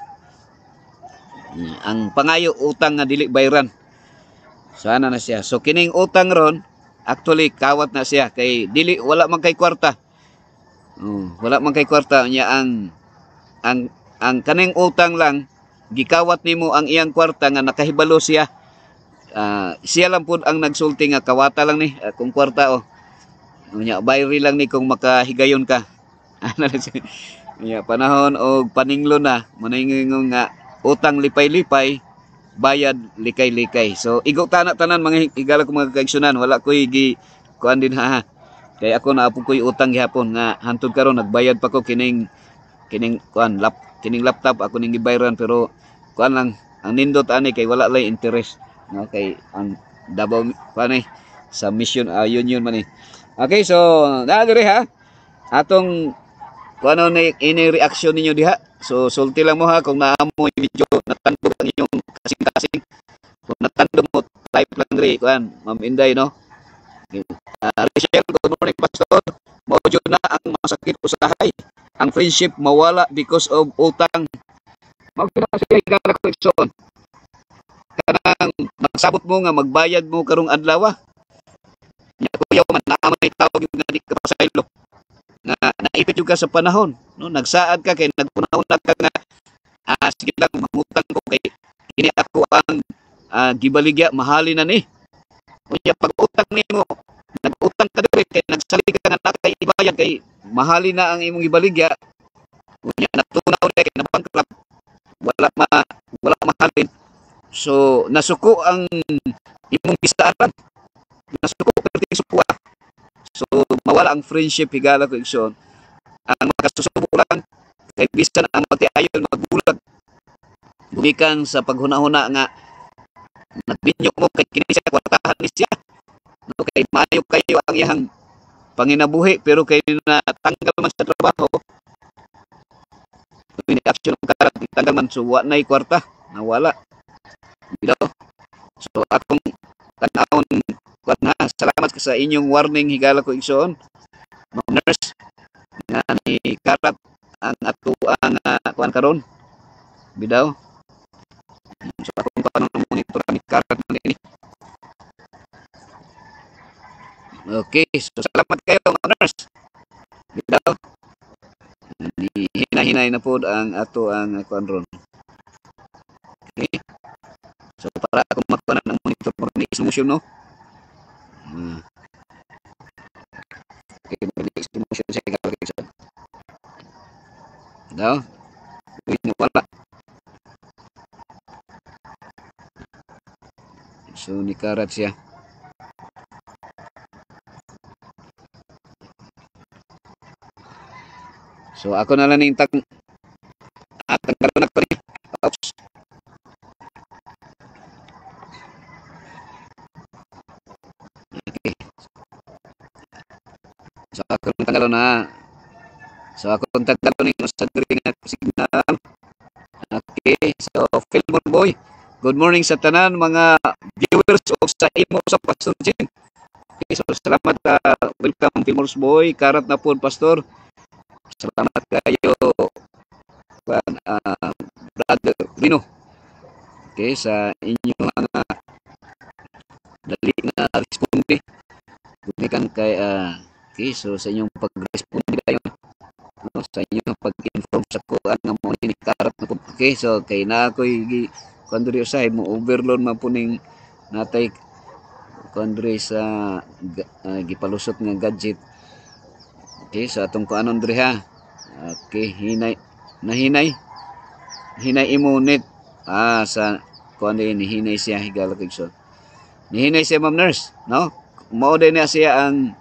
Ang pangayo utang nga dili bayran. So ana na siya. So kining utang ron actually kawat na siya kay dili wala man kay kwarta. Wala man kay kwarta nya ang kaning utang lang gikawat nimo ang iyang kwarta nga nakahibalo siya. Siya lang pud ang nagsulti nga kawata lang ni kung kwarta Nya bayri lang ni kung makahigayon ka. Ano na siya. Nya panahon og paninglo na maningong nga utang lipay-lipay bayad likay-likay. So igo tanan mga higala ko mga kaigsunan wala koy gi kuan din ha. Kay ako na po koy utang gihapon nga hantud karon nagbayad pa ko kining kuan kining laptop ako ning gibayran pero kuan lang ang nindot ani kay wala lay interest no kay ang Davao kuan sa mission union man Okay, so naa dire ha. Atong kung ano ini reaction ninyo diha. So sulti lang mo ha kung naamoy video natando ang inyong kasing-kasing. Kung natando mo type lang dire kuan Ma'am Inday no. Rachel, good morning pastor. Mao jud na ang masakit usahay. Ang friendship mawala because of utang. Mao na siya igala ko igsoon. Kanang magsabot mo nga magbayad mo karong adlaw. Nya kuya man naamay tawag nga di ka pasaylo. Na naipit yung ka sa panahon no nagsaad ka kay nagpunahon ka nga sige lang mangutang ko kay kini ako ang gibaligya mahalin na ni kunya pag utang nimo nagutang ka diri kay nagsalig ka nga nakay ibayad kay mahalin na ang imong gibaligya kunya natunaw kay nabangkrap wala mahalin so nasuko ang imong bisaran nasuko perti suwa. So mawala ang friendship higala ko igsoon. Ang makasusubo lang kay bisan ang matiayon magbulag. Gumikan sa paghuna-huna nga nagbinyo mo kay kini sa kwartahan ni siya. No kay maayo kayo ang iyang panginabuhi pero kay natanggal man sa trabaho. Ini action ka tanggal man so wa nay kwarta nawala. Bitaw. So akong tanawon salamat sa inyong warning higala ko igsoon. Mga nurse nga ni karat ang ato ang kuan karon. Bidaw. So akong paano monitor ni karat man ini. Okay, so salamat kayo mga nurse. Bidaw. Hinahinay na po ang ato ang kuan ron. Okay. So para ako magpanan ng monitor mo ni solution no. Okay, solution sa kalkulation. Daw. Wala. So ni karat siya. So ako na lang ning karon ako ni. Oops. So ako tanggalon na. So ako tanggalon ng sa green na signal. Okay, so Fillmore Boy. Good morning sa tanan mga viewers o sa imo sa Pastor Jim. Okay, so salamat welcome Fillmore Boy, karat na po Pastor. Salamat kayo Brother Rino. Okay, sa inyong dali na responde. Bumikan kay okay, so sa inyong pag-responde kayo no, sa inyong pag-inform sa kuan nga mo ni karat na po. Okay, so kay na ako'y kundri usahay mo overload man po ning natay kundri sa gipalusot nga gadget. Okay, so atong kuanon diri ha. Okay, hinay imo net sa kuan din hinay siya higala kay so. Nihinay siya Ma'am Nurse, no? Mao din na siya ang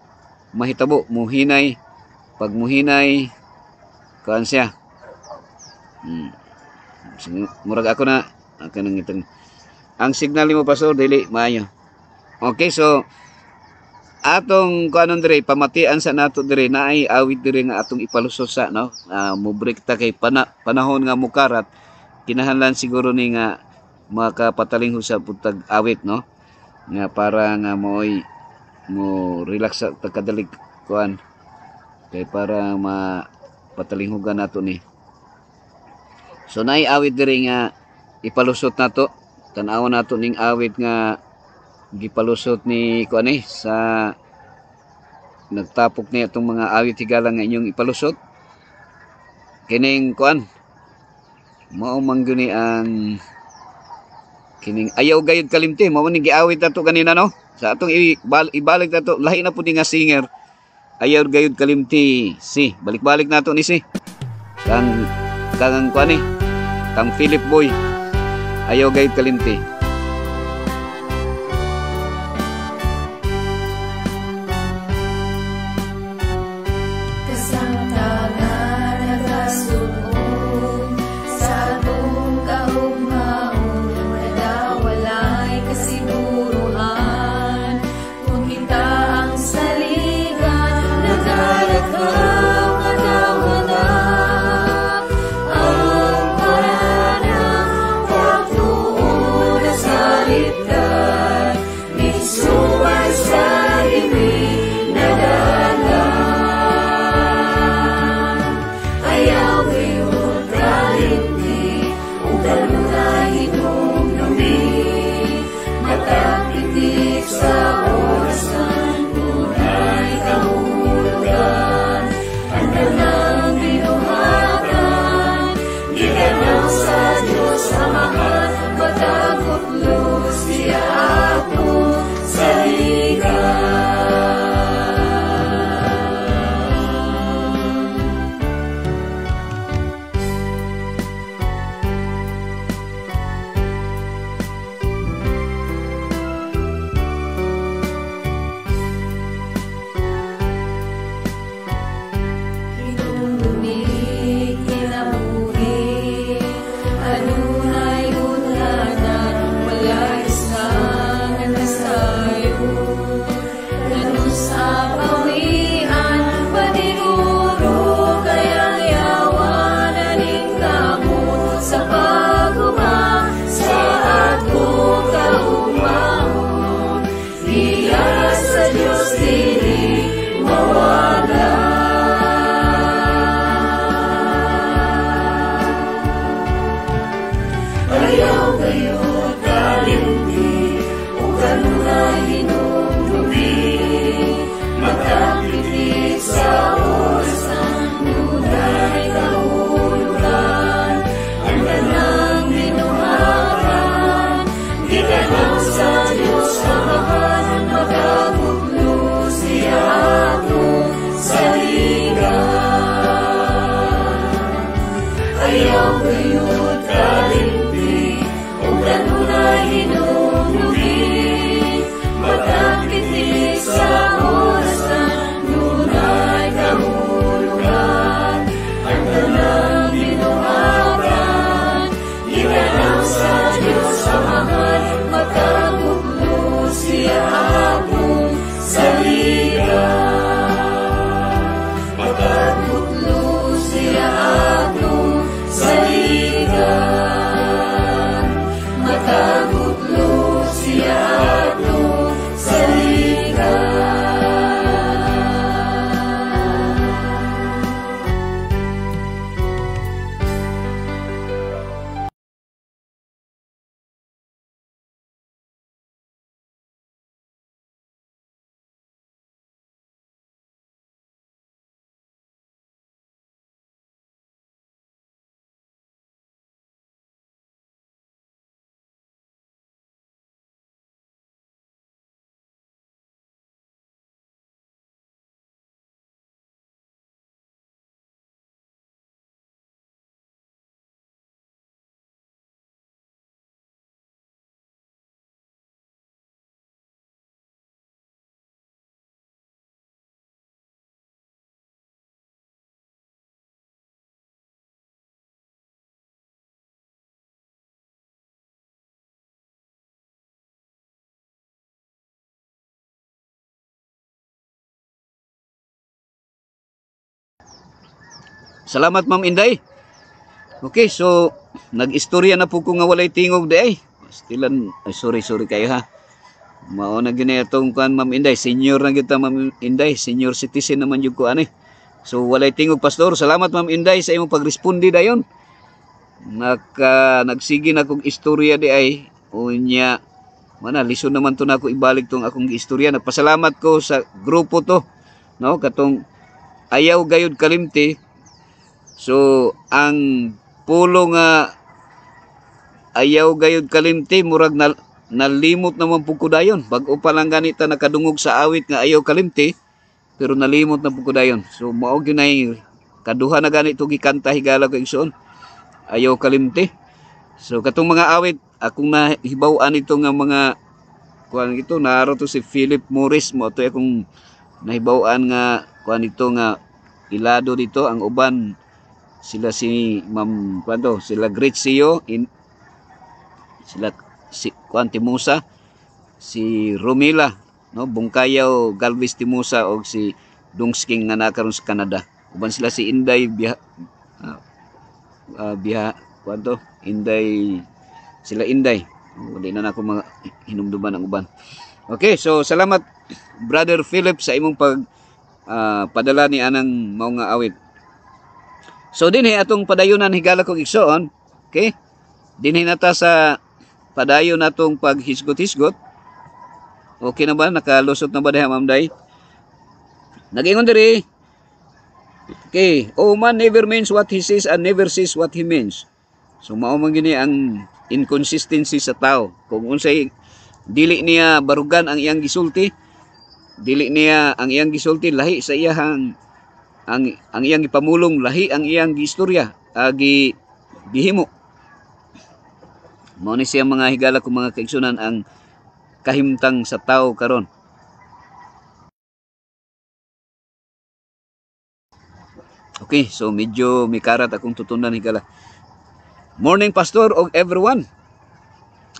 mahitabo muhinay pag muhinay kuan siya murag ako na kanang itong ang signal nimo pastor dili maayo. Okay, so atong kuanon dire pamatian sa nato dire naay awit dire nga atong ipalusot sa no mo break ta kay panahon nga mukarat kinahanglan siguro ni nga makapataling sa putag awit no nga para nga moy mo relax sa tagkadalig kuan kay para mapatalinhugan nato ni. So naay awit diri nga ipalusot nato. Tan-awan nato ning awit nga gipalusot ni kuani sa nagtapok niya itong mga awit higala nga inyong ipalusot. Kining kuan mao man gyud ni ang kining ayaw gayud kalimti, mao ni giawit nato kanina no. Sa atong ibalik nato, lahi na pud nga singer. Ayaw gayud kalimti si balik-balik nato ni si kang kuani kang Philip Boy. Ayaw gayud kalimti. Salamat Ma'am Inday. Okay, so nag-istorya na po ko nga walay tingog di ay. Stilan, ay sorry kayo ha. Mao na gini atong kuan Ma'am Inday, senior na kita Ma'am Inday, senior citizen naman jud ko ani. So walay tingog pastor. Salamat Ma'am Inday sa imong pagresponde dayon. nagsige na kong istorya di ay unya mana lison naman to na ako ibalik tong akong istorya. Nagpasalamat ko sa grupo to, no, katong Ayaw Gayud Kalimti. So ang pulo nga Ayaw Gayud Kalimti murag nalimot naman pud ko dayon. Bag-o pa lang ganita nakadungog sa awit nga Ayaw Kalimti, pero nalimot na pud ko dayon. So mao gyud kaduha na ganito gikanta higala ko igsoon. Ayaw Kalimti. So katong mga awit akong nahibaw-an ito nga mga kuan ito naro to si Philip Morris mo to akong nahibaw-an nga kuan ito nga ilado dito ang uban sila si Ma'am kuan to sila Great Sio sila si kuan Timusa, si Romila, no, Bungkayaw Galvez Timusa og si Dungsking nga nakaron sa Canada. Uban sila si Inday biha kuan to Inday sila Inday. Wala na ako mga hinumduman ang uban. Okay, so salamat Brother Philip sa imong padala ni anang mao nga awit. So dinhi atong padayunan higala kong igsoon. Okay? Dinhi nata sa padayon natong paghisgot-hisgot. Okay na ba? Nakalusot na ba diha Ma'am Day? Nagingon diri. Okay, oh man never means what he says and never says what he means. So mao man gini ang inconsistency sa tao. Kung unsay dili niya barugan ang iyang gisulti, dili niya ang iyang gisulti lahi sa iyang ang iyang ipamulong, lahi ang iyang gistorya gihimo. Mao ni siya mga higala kong mga kaigsunan ang kahimtang sa tao karon. Okay, so medyo mikarat akong tutunan higala. Morning Pastor og everyone.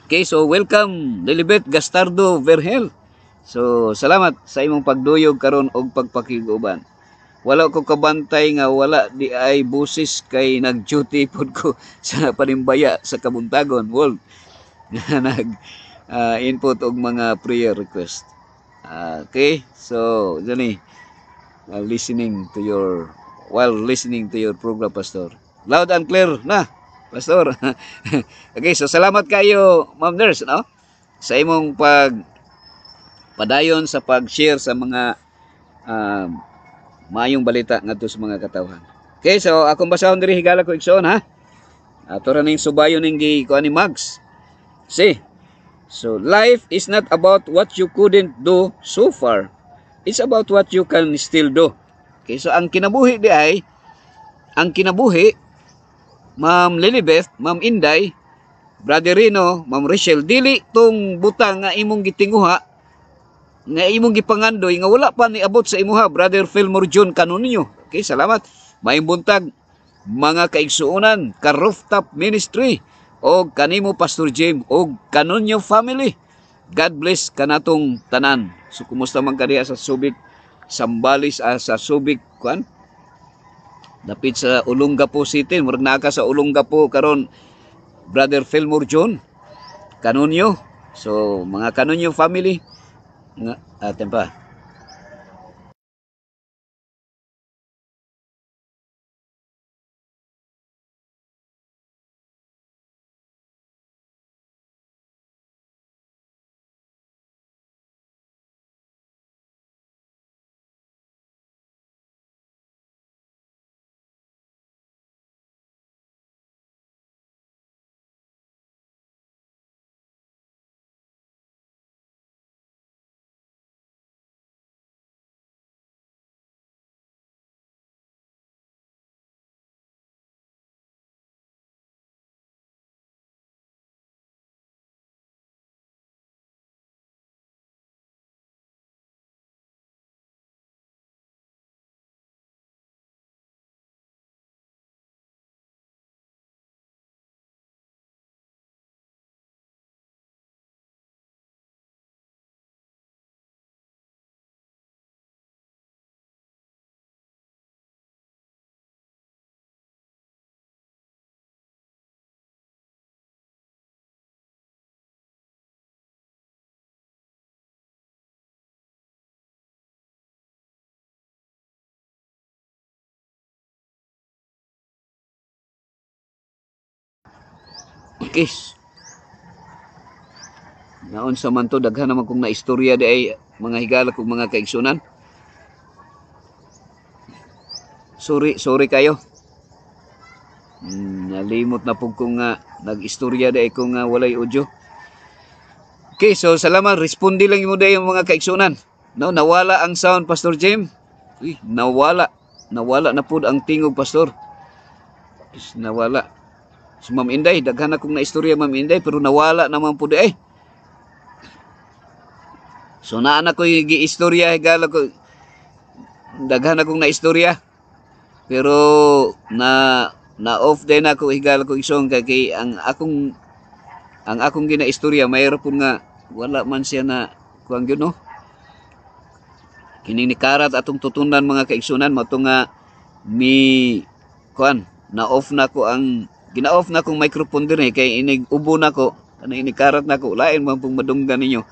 Okay, so welcome Lilibet Gastardo Verhel. So salamat sa imong pagduyog karon og pagpakiguban. Wala ko kabantay nga wala di ay busis kay nag-duty pod ko sa panimbaya sa Kabuntagon World nga nag input og mga prayer request. Okay, so dani listening to your program Pastor. Loud and clear na Pastor. Okay, so salamat kayo Ma'am Nurse, no? Sa imong padayon sa pag-share sa mga maayong balita ngadto sa mga katawhan. Okay, so akong basahon diri higala ko igsoon ha. Ato ra ning subayon ning kuan ni Mags. See. So life is not about what you couldn't do so far. It's about what you can still do. Okay, so ang kinabuhi di ay Ma'am Lilibeth, Ma'am Inday, Brother Rino, Ma'am Rachel, dili tong butang nga imong gitinguha, nga imong gipangandoy, nga wala pa ni abot sa imuha, Brother Fillmore John Canonio. Okay, salamat. May buntag, mga kaigsuunan, ka-rooftop ministry, o kanimo Pastor James, o Canonio family. God bless kanatong tanan. So, kumusta man kaniya sa Subic, Sambales, sa Subic, kuan? Dapit sa Olongapo City, murag naa ka sa Olongapo karon Brother Fillmore John Canonio. So mga Canonio family nga aten pa Okay. Naon sa man to, daghan naman kong naistorya di ay mga higala kong mga kaigsunan. Sorry kayo. Nalimot na po kung nag-istorya di ay kung walay audio. Okay, so salamat. Respondi lang mo di yung mga kaigsunan. No, nawala ang sound, Pastor Jim. Uy, nawala. Nawala na po ang tingog, Pastor. Nawala. So, Ma'am Inday, daghan akong naistorya, Ma'am Inday, pero nawala naman po di ay. So naan ako yung gi-istorya, higala ko, daghan akong naistorya. Pero na-off din ako, higala ko isong kay ang akong gina-istorya, mayroon po nga, wala man siya na, kuwang yun, no? Kining ni karat atong tutunan mga kaigsunan, mato nga, na-off na ko gina-off na kong microphone din kay inig ubo na ko, inig karat na ko, lain man pong madunggan ninyo.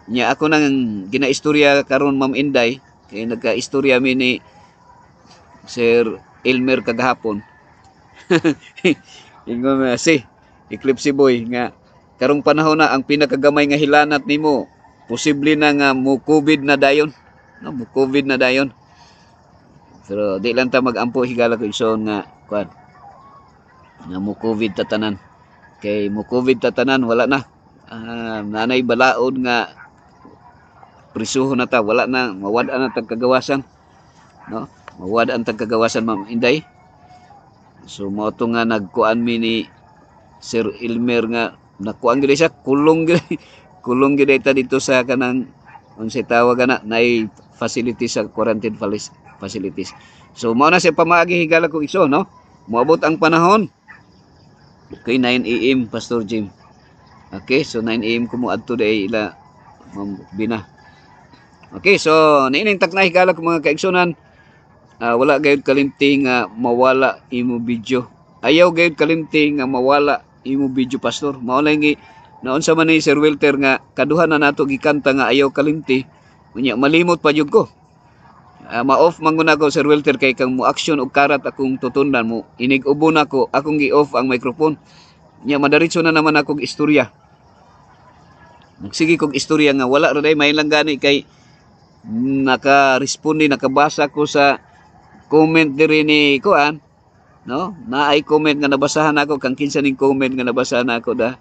Nya ako nang ginaistorya karon Ma'am Inday kay nagka-istorya mi ni Sir Elmer kagahapon. Ingon mo Eclipse Boy nga karong panahon na ang pinakagamay nga hilanat nimo posible na nga mo COVID na dayon. No, mo COVID na dayon. Pero di lang ta mag-ampo higala ko ison nga kuan. Nga mo COVID tatanan. Kay mo COVID tatanan wala na. Nanay balaod nga prisuho na ta, wala na, mawad na tag kagawasan, no? Mawad ang tag kagawasan, Ma'am Inday. So mo to nga nagkuan mi ni Sir Elmer nga nakuan gid siya kulong gid ta dito sa kanang unsay tawag na nay facilities sa quarantine facilities. So mao na siya pamaagi higala ko iso, no? Moabot ang panahon kay 9 AM Pastor Jim. Okay, so 9 AM ko mo adto day ila Ma'am Bina. Okay, so niining tak na higala ko mga kaigsunan, wala gayud kalimti nga mawala imo video. Ayaw gayud kalimti nga mawala imo video, Pastor. Mao lang gi naon sa man ni Sir Wilter nga kaduhan na nato gikanta nga ayaw kalimti. Unya malimot pa jud ko. Ma-off man guna ko Sir Wilter kay kang mo action og karat akong tutundan mo. Inig ubo na ko, akong gi-off ang microphone. Nya madaritso na naman akong istorya. Sige kog istorya nga wala ra day may lang gani kay naka-responde, nakabasa ko sa comment diri ni kuan, no? Naay comment nga nabasahan ako kang kinsa ning comment nga nabasahan ako da.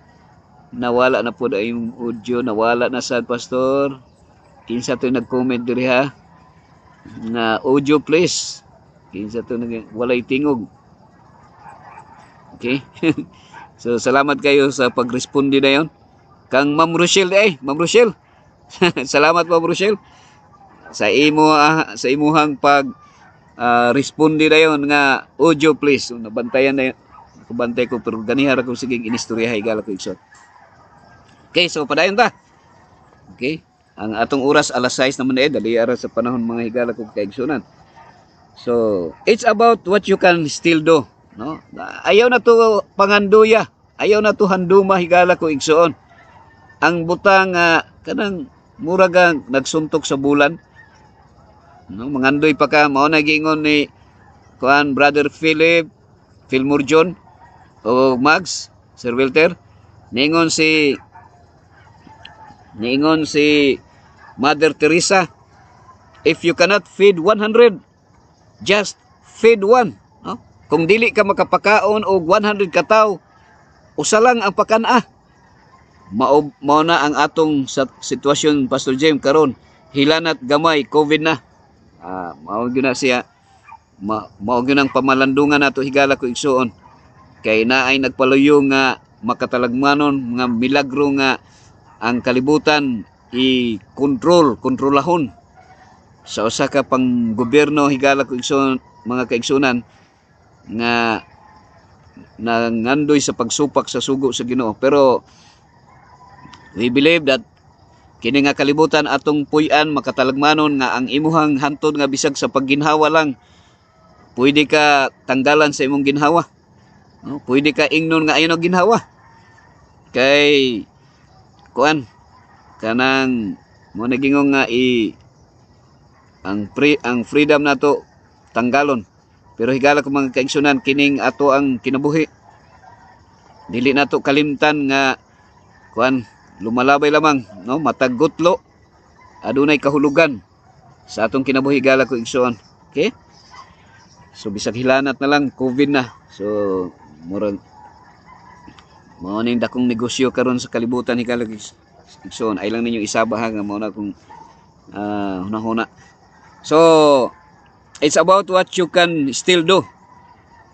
Nawala na po yung audio, nawala na sad Pastor. Kinsa to nag-comment diri ha? Na audio please. Kinsa to walay tingog. Okay? So salamat kayo sa pagresponde na yon. Kang Ma'am Rochelle Ma'am Rochelle. Salamat Ma'am Rochelle. Sa imuhang pag responde dayon nga audio please. So, nabantayan na kubantay ko pero ganihara ko sige inistorya higala ko iksot. Okay, so padayon ta. Okay? Ang atong oras alas 6 naman dali ara sa panahon mga higala ko kaigsunan. So, it's about what you can still do, no? Ayaw na to panganduya. Ayaw na to handuma higala ko igsuon. Ang butang kanang muragang nagsuntok sa bulan. No, mangandoy pa ka, mao na giingon ni kuan Brother Philip, Philmore John o Mags, Sir Wilter, niingon si Mother Teresa, if you cannot feed 100, just feed one. No? Kung dili ka makapakaon og 100 ka tawo, usa lang ang pakana. Mao na ang atong sitwasyon Pastor James karon, hilanat gamay COVID na. Mao gyud na siya mao gyud ang pamalandungan nato higala ko igsuon kay naay nagpaluyo nga makatalagmanon nga milagro nga ang kalibutan kontrolahon sa usa ka pang gobyerno higala ko igsuon mga kaigsunan nga nangandoy sa pagsupak sa sugo sa Ginoo. Pero we believe that kini nga kalibutan atong puy-an makatalagmanon nga ang imuhang hantod nga bisag sa pagginhawa lang pwede ka tanggalan sa imong ginhawa, no? Pwede ka ingnon nga ayon og ginhawa kay kuan kanang mo nagingong nga ang freedom nato tanggalon. Pero higala ko mga kaigsunan kining ato ang kinabuhi Dili nato kalimtan nga kuan lumalabay lamang, no, matag gutlo adunay kahulugan sa atong kinabuhi higala ko igsoon. Okay? So bisag hilanat na lang COVID na. So murag mao ning dakong negosyo karon sa kalibutan higala ko igsoon. Ay lang ninyo isabahan nga mao na kung hunahuna. So it's about what you can still do.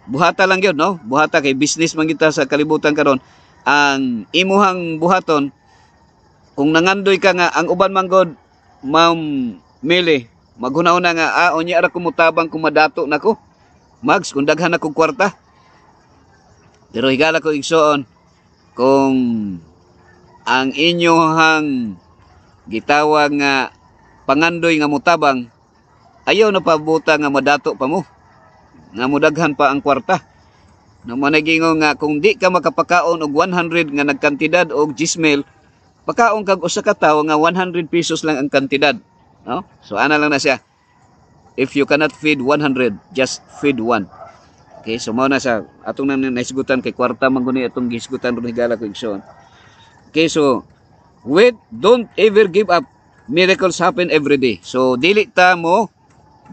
Buhata lang yun, no? Buhata kay business man kita sa kalibutan karon. Ang imuhang buhaton kung nangandoy ka nga ang uban man god Ma'am Mili maghuna-una nga unya ra ko mutabang kung madato nako. Mags kung daghan ako kwarta. Pero higala ko igsoon kung ang inyohang gitawag nga pangandoy nga mutabang ayaw na pabuta nga madato pa mo. Nga mudaghan pa ang kwarta. Na managingo nga kung di ka makapakaon og 100 nga nagkantidad og gismel, pakaon kag usa ka tawo nga 100 pesos lang ang kantidad, no? So ana lang na siya. If you cannot feed 100, just feed one. Okay, so mao na sa atong nang naisgutan kay kwarta man guni atong gisgutan ron higala ko igsoon. Okay, so wait, don't ever give up. Miracles happen every day. So dili ta mo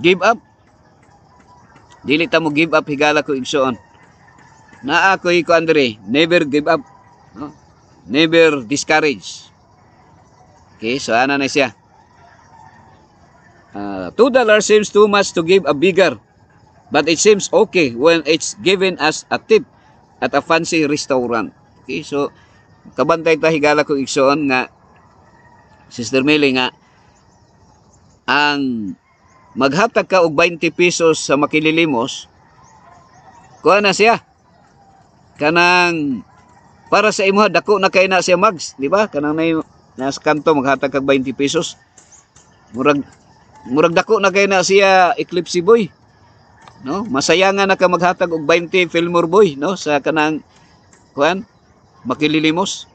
give up. Dili ta mo give up higala ko igsoon. Naa ko iko Andre, never give up. No? Never discourage. Okay, so ana na siya. $2 seems too much to give a bigger, but it seems okay when it's given as a tip at a fancy restaurant. Okay, so kabantay ta higala ko igsoon nga Sister Mili nga ang maghatag ka og 20 pesos sa makililimos, kuha na siya. Kanang para sa imo dako na kay na siya mags, di ba? Kanang nas kanto maghatag kag 20 pesos. Murag dako na kay na siya Eclipse Boy. No? Masayangan na ka maghatag og 20 Fillmore Boy, no? Sa kanang kuan makililimos.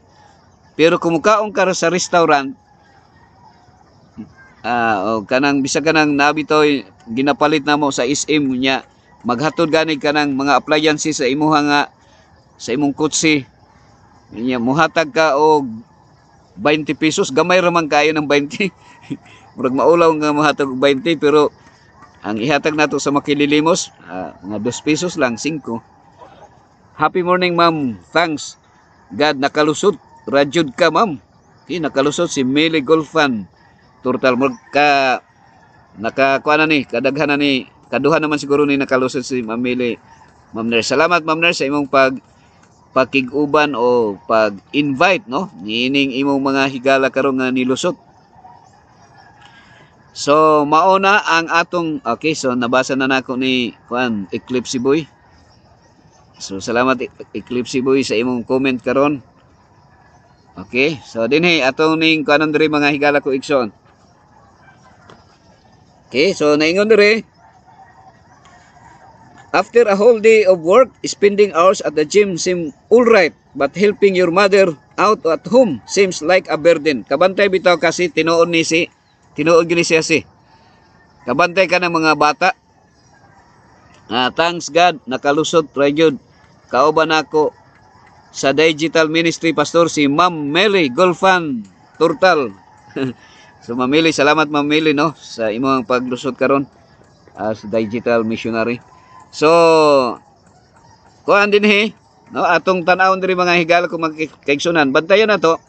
Pero kung mukaon ka sa restaurant, o kanang bisag kanang nabitoy ginapalit namo sa SM nya maghatod gani kanang mga appliances sa imuha nga sa imong kutsi nya muhatag ka og 20 pesos gamay ra man kayo ng 20. Murag maulaw nga muhatag og 20 pero ang ihatag nato sa makililimos mga 2 pesos lang 5. Happy morning ma'am, thanks God nakalusot radyod ka ma'am. Nakalusot si Mili Golfan Turtal ka nakakuha na ni kadaghan na ni kaduhan naman siguro ni nakalusot si Ma'am Mili. Ma'am Nurse, salamat Ma'am Nurse sa imong pakiguban o pag-invite, no, niining imong mga higala karon nga nilusot. So mauna ang atong okay, so nabasa na nako ni kuan Eclipse Boy. So salamat Eclipse Boy sa imong comment karon. Okay, so dinhi atong ning kanon diri mga higala ko igsoon. Okay, so naingon diri. After a whole day of work, spending hours at the gym seem all right, but helping your mother out at home seems like a burden. Kabantay bitaw kasi tinuod gini siya si. Kabantay ka ng mga bata. Thanks God nakalusot ra gyud. Kauban ako sa digital ministry pastor si Ma'am Mili Golfan Turtal. So Ma'am Mili, salamat Ma'am Mili, no, sa imong paglusot karon as digital missionary. So kuan dinhi, no, atong tan-awon diri mga higala ko magkaigsunan. Bantayan na to.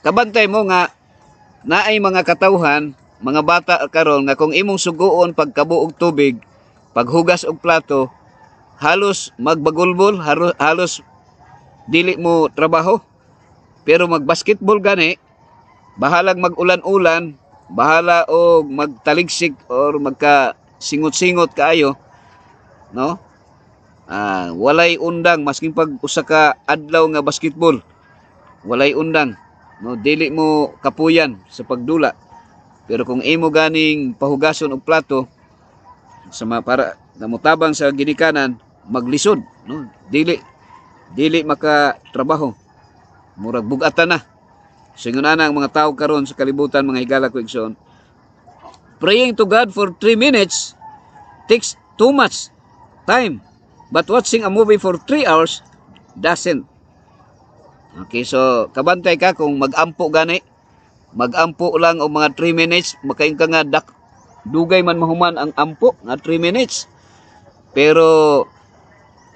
Kabantay mo nga naay mga katawhan, mga bata karon nga kung imong suguon pagkabuog tubig, paghugas og plato, halos magbagulbol, halos dili mo trabaho. Pero magbasketball gani, bahalag magulan-ulan, bahala og magtaligsik or magka singot-singot kaayo, no? Walay undang masking pag usa ka adlaw nga basketball. Walay undang, no? Dili mo kapuyan sa pagdula. Pero kung imo ganing pahugason og plato sa para namutabang sa ginikanan, maglisod, no? Dili maka trabaho. Murag bugatan na. Singon ana ang mga tawo karon sa kalibutan mga higala ko igsoon. Praying to God for 3 minutes takes too much time. But watching a movie for 3 hours doesn't. Okay, so kabantay ka kung mag-ampo gani. Mag-ampo lang o mga 3 minutes, makain ka nga dugay man mahuman ang ampo nga 3 minutes. Pero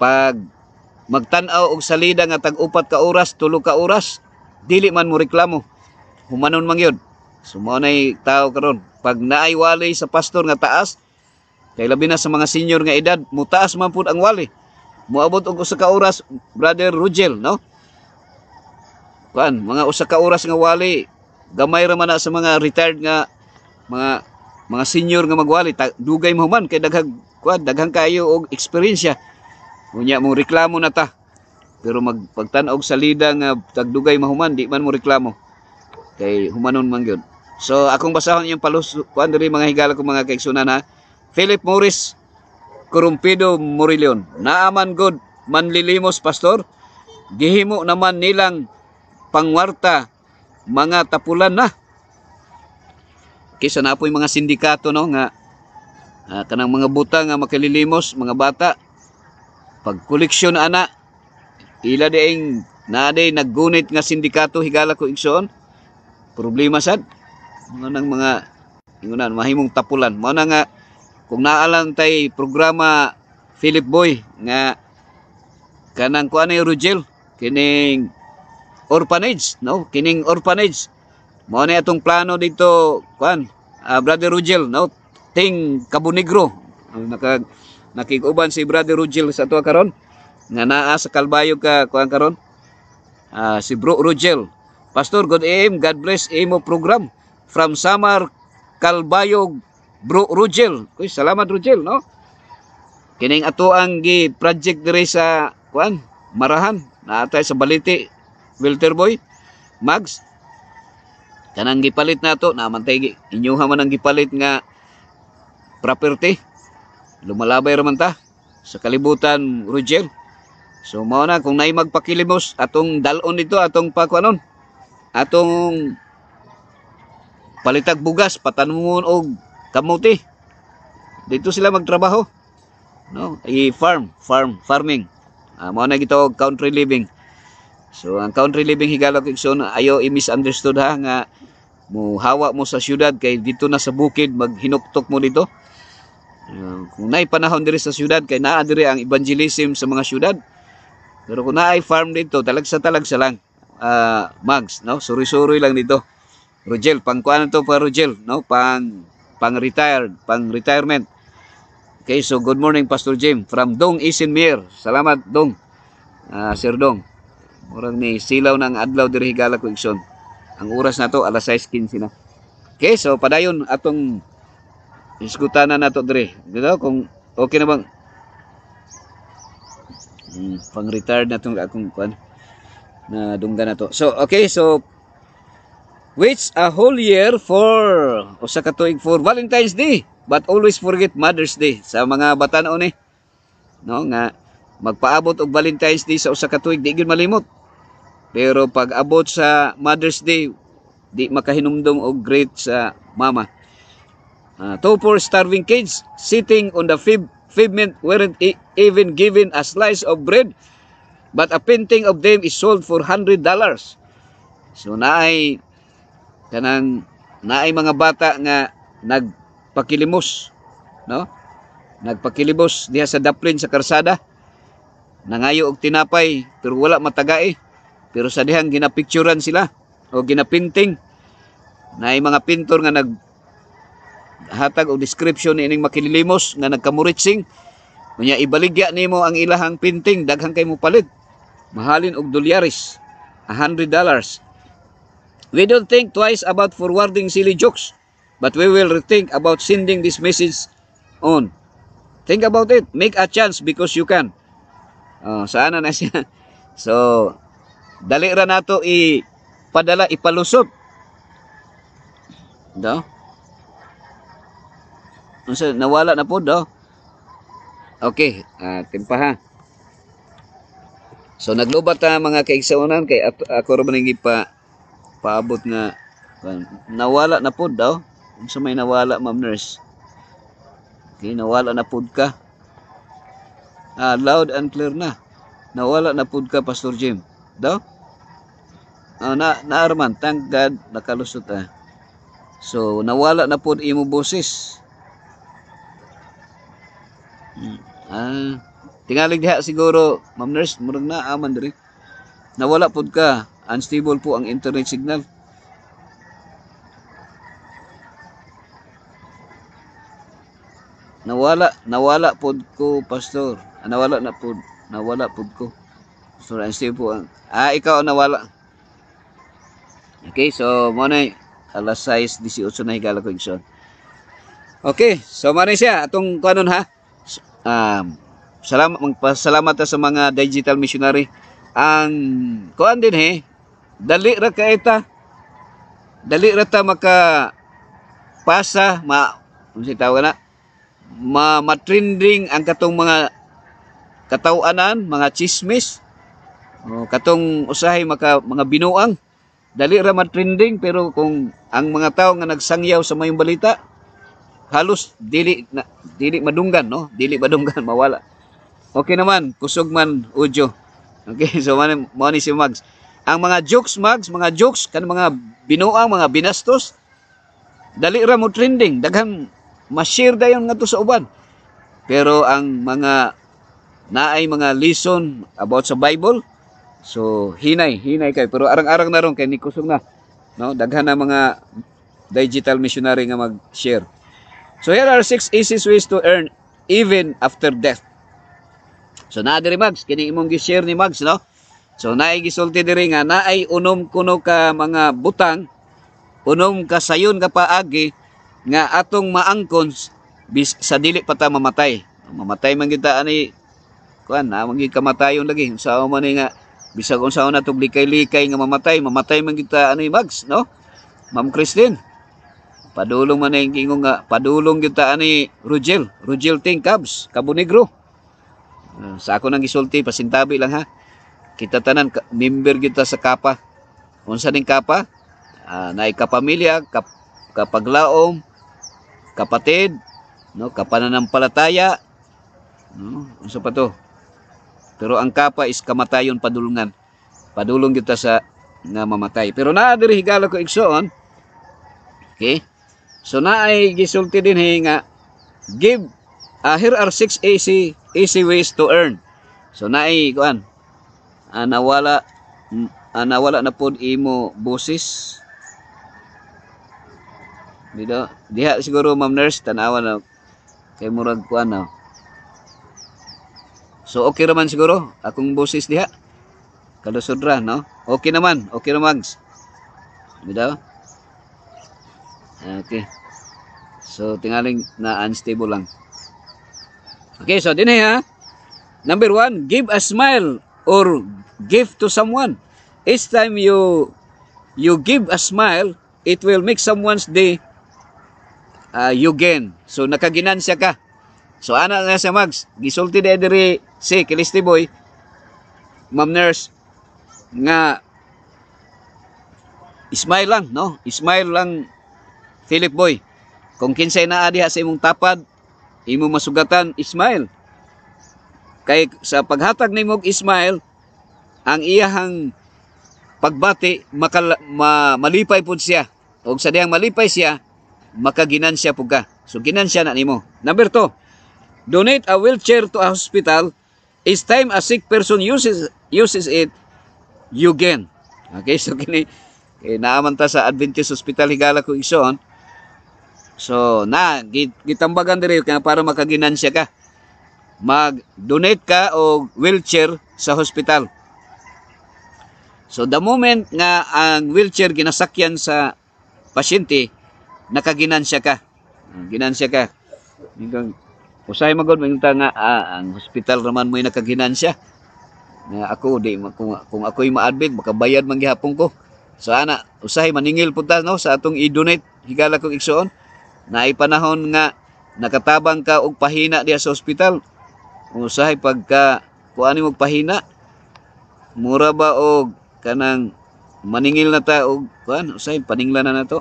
pag magtan-aw og salida nga tag-upat ka oras, 3 ka oras, dili man mo reklamo. Humanon man yun. So mao nay tao karon. Pag naay wali sa pastor nga taas, kay labi na sa mga senior nga edad, mutaas man pud ang wali. Moabot og usa ka oras, Brother Rugel, no? Kuan, mga usa ka oras nga wali, gamay ra man na sa mga retired nga mga senior nga magwali, dugay mahuman kay daghang kayo og eksperyensya. Unya mo reklamo na ta. Pero pagtan-og salida nga tagdugay mahuman, di man mo reklamo. Kay humanon man gyud. So akong basahon yung kuan diri mga higala ko mga kaigsunan ha. Philip Morris Corrompido Morilion. Naaman god manlilimos pastor. Gihimo naman nilang pangwarta mga tapulan na. Kisa na po yung mga sindikato no nga kanang mga buta nga makalilimos mga bata. Pag koleksyon ana ila diing naaday naggunit nga sindikato higala ko igsoon. Problema sad. Mga ingunan mahimong tapulan. Mao na nga kung naalang tay programa Philip Boy nga kanang kuan ay Rugel kining orphanage no kining orphanage mao na atong plano dito kuan Brother Rugel no ting Cabo Negro nakig-uban si Brother Rugel sa ato karon nga naa sa Kalbayog ka kuan karon si Bro Rugel. Pastor, good AM, God bless imo program from Samar Kalbayog, Bro Rugel. Uy, salamat Rugel, no? Kining ato ang gi-project dire sa kuan, Marahan, naatay sa Balite, Wilterboy, Mags. Kanang gipalit nato, namantay inyuha man ang gipalit nga property. Lumalabay ra man ta sa kalibutan, Rugel. So mao na kung naay magpakilimos atong dalon dito, atong pakuanon. Atong palitag bugas, patanumon og kamuti. Dito sila magtrabaho. No, farming. Mao na gitawag country living. So ang country living higala ko igsoon ayo i-misunderstood ha nga mo hawa mo sa syudad kay dito na sa bukid maghinuktok mo dito. Kung naay panahon diri sa syudad kay naa diri ang evangelism sa mga syudad. Pero kung naay farm dito talagsa lang. Mags, no? Suri-suri lang dito. Rugel, pang kuan to pa Rugel, no? Pang retirement. Okay, so good morning Pastor Jim from Dong Isinmir. Salamat Dong. Sir Dong. Murag ni silaw ng adlaw diri higala ko igsoon. Ang oras nato alas 6:15 na. Okay, so padayon atong diskutanan nato diri. Dito kung okay na bang pang retired na tong akong kuan na dungga na to. So, okay. So, which a whole year for usa ka tuig for Valentine's Day. But always forget Mother's Day. Sa mga bata-on no, nga magpaabot og Valentine's Day sa usa ka tuig, di gyud malimot. Pero pag abot sa Mother's Day, di makahinumdom og great sa mama. Two poor starving kids sitting on the pavement weren't even given a slice of bread. But a painting of them is sold for $100. So naay mga bata nga nagpakilimos, no? Nagpakilimos diha sa daplin sa karsada. Nangayo og tinapay pero wala matagay. Pero sa dihang ginapicturean sila o ginapinting. Naay mga pintor nga hatag og description ining makililimos nga nagkamuritsing. Unya ibaligya nimo ang ilahang pinting daghang kay mo palit. Mahalin og dolyares, $100. We don't think twice about forwarding silly jokes, but we will rethink about sending this message on. Think about it. Make a chance because you can. Sana na siya. So, dali ra nato ipadala, ipalusot. Do? Nawala na po, do? Okay, timpa ha. So naglubat ta mga kaigsuonan kay ako ra man paabot nga nawala na pud daw. Unsa may nawala Ma'am Nurse? Okay, nawala na pud ka. Loud and clear na. Nawala na pud ka Pastor Jim. Daw? naarman, thank God, nakalusot So, nawala na po imo boses. Tingalig diha siguro, Ma'am Nurse, murag na aman diri. Nawala pod ka, unstable po ang internet signal. Nawala pod ko, Pastor. Nawala pod ko. So, unstable po ang, ikaw ang nawala. Okay, so, muna alas 6:18 na higala ko igsoon. Okay, so muna siya, atong kanon ha. Magpasalamat ta sa mga digital missionary. Ang kuan din dali ra ta maka pasa tawag na matrending ang katong mga katawanan, mga chismis, katong usahay mga binuang, dali ra matrending. Pero kung ang mga tao nga nagsangyaw sa mayong balita, halos dili madunggan, no? Dili madunggan, mawala. Okay naman, kusog man udyo. Okay, so mo ni si Mags. Ang mga jokes, Mags, mga jokes kan mga binuang, mga binastos, dali ra mo trending, daghan ma-share dayon ngadto sa uban. Pero ang mga naay mga lesson about sa Bible, so hinay kay, pero arang-arang na ron kay ni kusog na, no? Daghan na mga digital missionary nga mag-share. So here are 6 easy ways to earn even after death. So naa diri Mags, kini imong gi-share ni Mags, no? So naay gisulti diri nga naay unom kuno ka mga butang, unom ka sayon ka paagi nga atong maangkon sa dili pa ta mamatay. Mamatay man kita ani kuan na mangi kamatayon lagi. Sa man nga bisag unsa na tug likay-likay nga mamatay man kita ani Mags, no? Ma'am Christine. Padulong man ang ingong nga, padulong kita ani Rugel Ting Cabs, Cabo Negro. Sa ako nang gisulti, pasintabi lang ha. Kita tanan, member kita sa Kapa. Unsa ning Kapa? Naay kapamilya, kapaglaom, kapatid, no? Kapananampalataya, no? Unsa pa to? Pero ang Kapa is kamatayon padulungan. Padulong kita sa nga mamatay. Pero naa diri higala ko igsoon. Okay? So naay gisulti din nga give here are 6 easy ways to earn. So naay kuan nawala na pod imo boses. Diha siguro Ma'am Nurse tanawa na kay murag kuan na. So okay raman siguro akong boses diha. Kalusod ra, no? Okay naman, Bida? Okay. So, tingaling na unstable lang. Okay, so din ha. Number 1, give a smile or gift to someone. Each time you give a smile, it will make someone's day you gain. So, nakaginansya ka. So, ana nga sa Mags, gisulti diri si Kilisti Boy, Ma'am Nurse, nga smile lang, no? Smile lang, Philip Boy. Kung kinsay naa diha sa imong tapad, imo masugatan, smile. Kay sa paghatag nimog smile, ang iyahang pagbati malipay pud siya. Og sa diyang malipay siya, makaginansya pud ka. So ginansya na nimo. Number 2, donate a wheelchair to a hospital. Each time a sick person uses it, you gain. Okay, so kini naaman ta sa Adventist Hospital higala ko igsoon. So gitambagan diri kaya para makaginansya ka. Mag-donate ka og wheelchair sa hospital. So the moment nga ang wheelchair ginasakyan sa pasyente, nakaginansya ka. Ginansya ka. Usahay magod minta nga ang hospital raman mo'y nakaginansya. Nga ako kung ako'y ma-admit makabayad man gihapon ko. So ana usahay maningil punta no sa atong i-donate higala kong igsoon. Naay panahon nga nakatabang ka og pahina diha sa ospital. Usahay pagka kuani mo pahina, mura ba og kanang maningil na ta og kuan usahay paninglan na nato.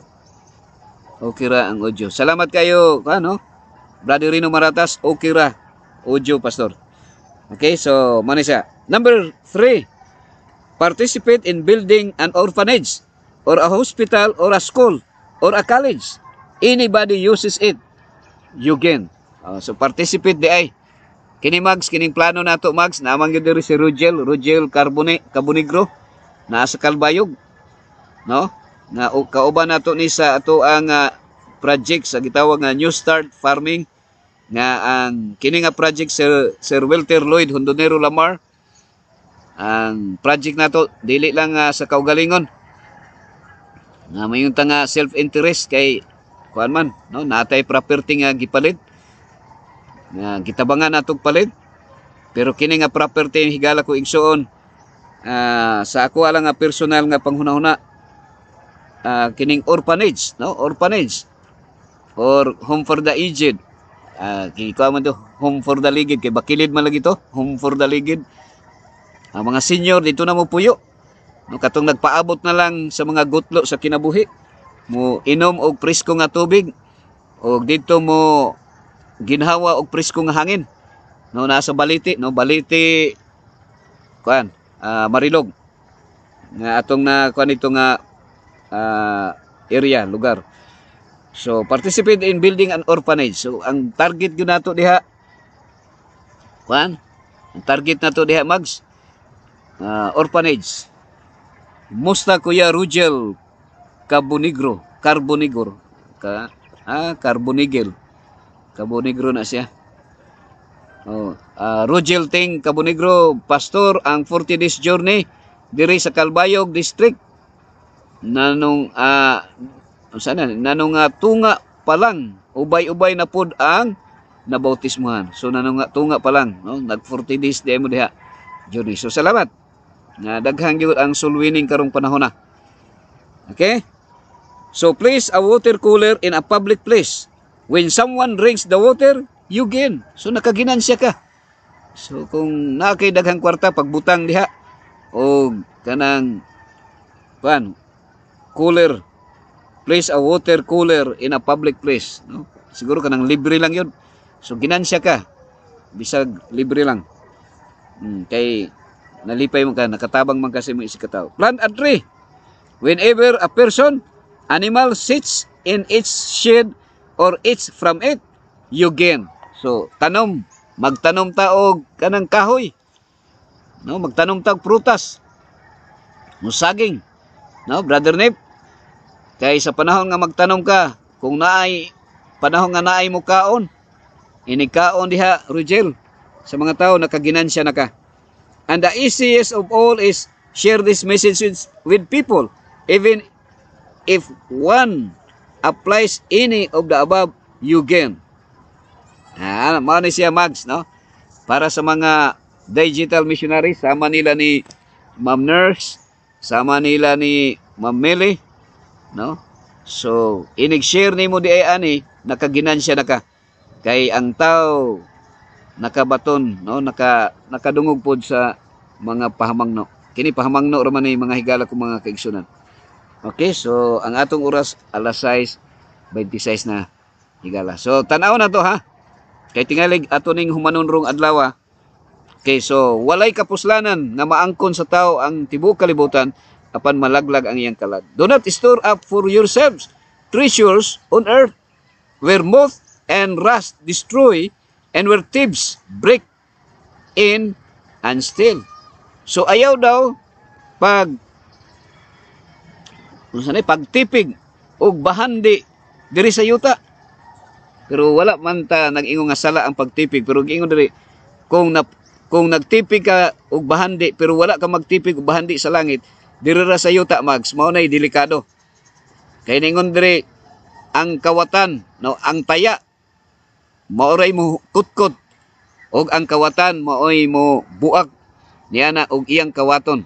Okay ra ang audio. Salamat kayo ano Brother Rino Maratas, okay ra audio pastor. Okay, so manisa. Number 3, participate in building an orphanage or a hospital or a school or a college. Anybody uses it, you gain. So participate di ay. Kini Mags, kining plano nato Mags, naamang yun diri si Rogel Cabonegro, na sa Kalbayog. No? Na kauban nato ni sa ato ang project sa gitawag nga New Start Farming, nga ang kini nga project Sir Walter Lloyd Hondonero Lamar. Ang project nato dili lang sa kaugalingon, nga mayong nga self-interest kay kuan man, no, natay property nga gipalit, nga gitabangan natong palit, pero kini nga property higala ko igsuon sa ako lang nga personal nga panghuna-huna, kining orphanage, no, orphanage or home for the aged. Kikuha man to, home for the aged, kay bakilid man lagi to, home for the aged. Ang mga senior dito na mo puyo, no, katong nagpaabot na lang sa mga gutlo sa kinabuhi, mo inom og presko nga tubig, og dito mo ginhawa og presko nga hangin, no, nasa Baliti, no, Baliti kuan, Marilog, nga atong na kuan ito nga area, lugar. So participate in building an orphanage. So ang target gyud nato diha kuan, ang target nato diha Mags, orphanage. Musta Kuya Rogel Cabonegro Cabonegro na siya. Rogel Ting Cabonegro, pastor ang 40 days journey diri sa Kalbayog district. Nanong tunga pa lang, ubay-ubay na pod ang nabautismuhan. So nanong tunga pa lang, no, nag 40 days di mo diha journey. So salamat nga daghang gyud ang soul winning karong panahon na. Okay? So place a water cooler in a public place. When someone drinks the water, you gain. So nakaginansya ka. So kung nakay daghang kwarta pagbutang diha o kanang cooler, place a water cooler in a public place, no? Siguro kanang libre lang yun. So ginansya ka, bisag libre lang. Kay nalipay mo ka, nakatabang man kasi mo isikataw. Plant a tree. Whenever a person, animal sits in its shade or eats from it, you gain. So tanom, magtanom ta og kanang kahoy, no, magtanom ta og prutas, musaging, no, Brother Nip. Kay sa panahon nga magtanom ka, kung naay panahon nga naay mo kaon, inikaon diha Rogel sa mga tao, nakaginansya na ka. And the easiest of all is share this message with people, even if one applies any of the above, you gain. Mao ni siya Mags, no, para sa mga digital missionaries, sama nila ni Ma'am Nurse, sama nila ni Ma'am Meli, no. So inig-share nimo di ay ani, nakaginansya na ka. Kay ang tao nakabaton, no, nakadungog pod sa mga pahamangno. Kini pahamangno ra man ni mga higala ko mga kaigsunan. Okay, so ang atong oras alas 6:26 na higala. So tan-aw na to ha. Kay tingalig ato ning humanon rong adlaw. Okay, so walay kapuslanan nga maangkon sa tao ang tibuok kalibutan apan malaglag ang iyang kalag. Do not store up for yourselves treasures on earth, where moth and rust destroy, and where thieves break in and steal. So ayaw daw pagtipig og bahandi diri sa yuta. Pero wala man ta nag-ingon nga sala ang pagtipig, pero giingon diri kung nagtipig ka og bahandi pero wala ka magtipig og bahandi sa langit, diri ra sa yuta Mags, mao nay delikado. Kay ningon diri ang kawatan, no, ang taya maoray mo kutkot, og ang kawatan maoy mo buak niya na og iyang kawaton.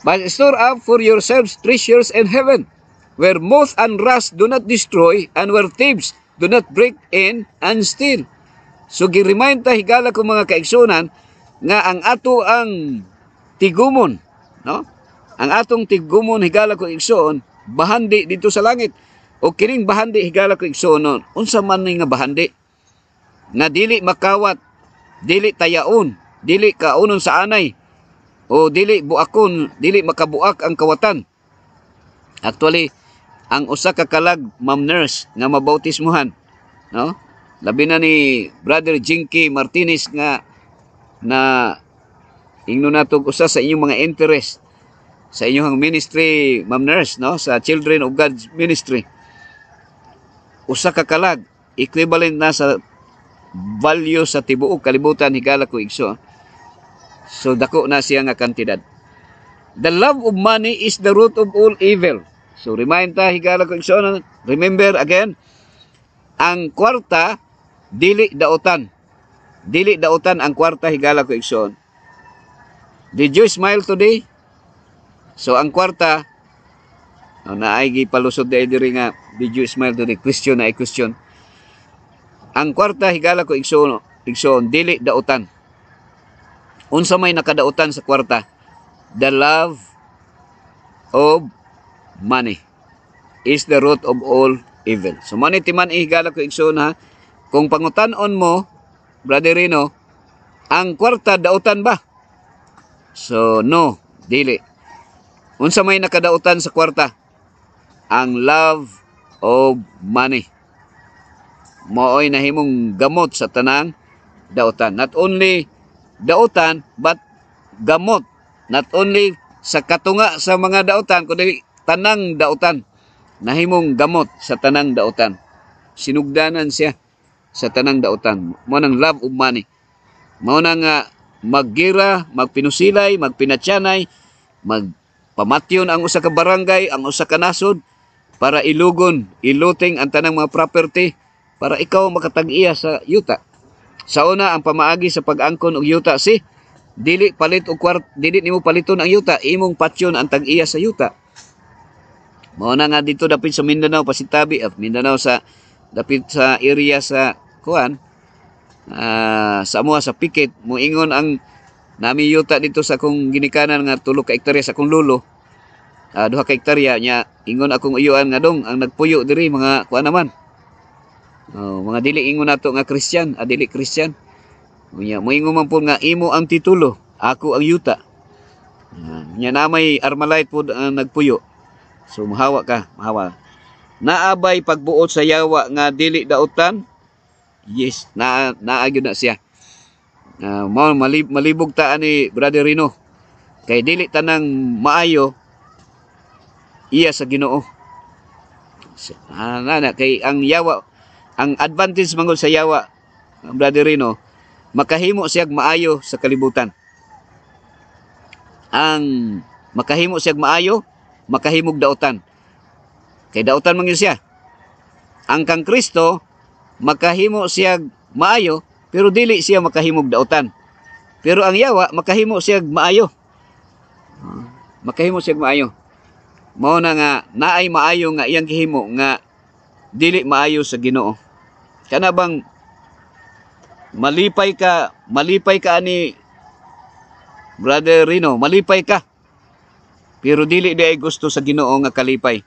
But store up for yourselves treasures in heaven, where moth and rust do not destroy, and where thieves do not break in and steal. So gi-remind ta higala ko mga kaigsunan nga ang ato ang tigumon, no? Ang atong tigumon higala ko igsoon bahandi dito sa langit. O kining bahandi higala ko igsoon, unsa man nga bahandi na dili makawat, dili tayaon, dili kaunon sa anay, o dili buakon, dili makabuak ang kawatan. Actually, ang usa ka kalag ma'am nurse nga mabautismuhan, no? Labi na ni Brother Jinky Martinez nga na ingno natog usa sa inyong mga interest sa inyong ministry, ma'am nurse, no, sa Children of God Ministry. Usa ka kalag equivalent na sa value sa tibuok kalibutan higala ko igso. So dako na siya nga kantidad. The love of money is the root of all evil. So remind ta higala ko igso, remember again, ang kwarta dili daotan. Dili daotan ang kwarta higala ko igso. Did you smile today? So ang kwarta naay gipalusod diri nga did you smile today? Question na question. Ang kwarta higala ko igsoon dili daotan. Unsa may nakadautan sa kwarta? The love of money is the root of all evil. So money timan higala ko igsoon ha. Kung pangutan-on mo, Brother Rino, ang kwarta dautan ba? So no, dili. Unsa may nakadautan sa kwarta? Ang love of money. Mao'y nahimong gamot sa tanang dautan. Not only dautan, but gamot. Not only sa katunga sa mga dautan, kundi tanang dautan. Nahimong gamot sa tanang dautan. Sinugdanan siya sa tanang dautan. Mao nang love of money. Mao nang maggira, magpinusilay, magpinatyanay, magpamatyon ang usa ka barangay, ang usa ka nasod, para ilugon, iluting ang tanang mga property, para ikaw makatag-iya sa yuta. Sa una, ang pamaagi sa pag-angkon og yuta si dili palit og dili nimo paliton ang yuta, imong patyon ang tag-iya sa yuta. Mao na nga dito dapit sa Mindanao, Pasitabi at Mindanao sa dapit sa area sa kuan sa amuha sa Pikit, moingon ang nami yuta dito sa akong ginikanan nga 3 ka hektarya sa akong lolo. 2 ka hektarya nya ingon akong uyuan nga dong ang nagpuyo diri mga kuan naman. Mga dili ingon nato nga Christian, dili Christian. Nya moingon man po nga imo ang titulo, ako ang yuta. Nya namay Armalite pod ang nagpuyo. So mahawa ka, mahawa. Naabay pagbuot sa yawa nga dili dautan. Yes, naagyo na siya. Malibog ta ni Brother Rino. Kay dili tanang maayo iya sa Ginoo. Kay ang yawa, ang advantage mangod sa yawa, Brother Rino, makahimo siya maayo sa kalibutan. Ang makahimo siya maayo, makahimog dautan. Kay dautan man siya. Ang kang Kristo makahimo siya maayo pero dili siya makahimog dautan. Pero ang yawa makahimo siya maayo. Makahimo siya maayo. Mao na nga naay maayo nga iyang gihimo nga dili maayo sa Ginoo. Kana bang malipay ka ani Brother Rino, malipay ka. Pero dili di ay gusto sa Ginoo nga kalipay.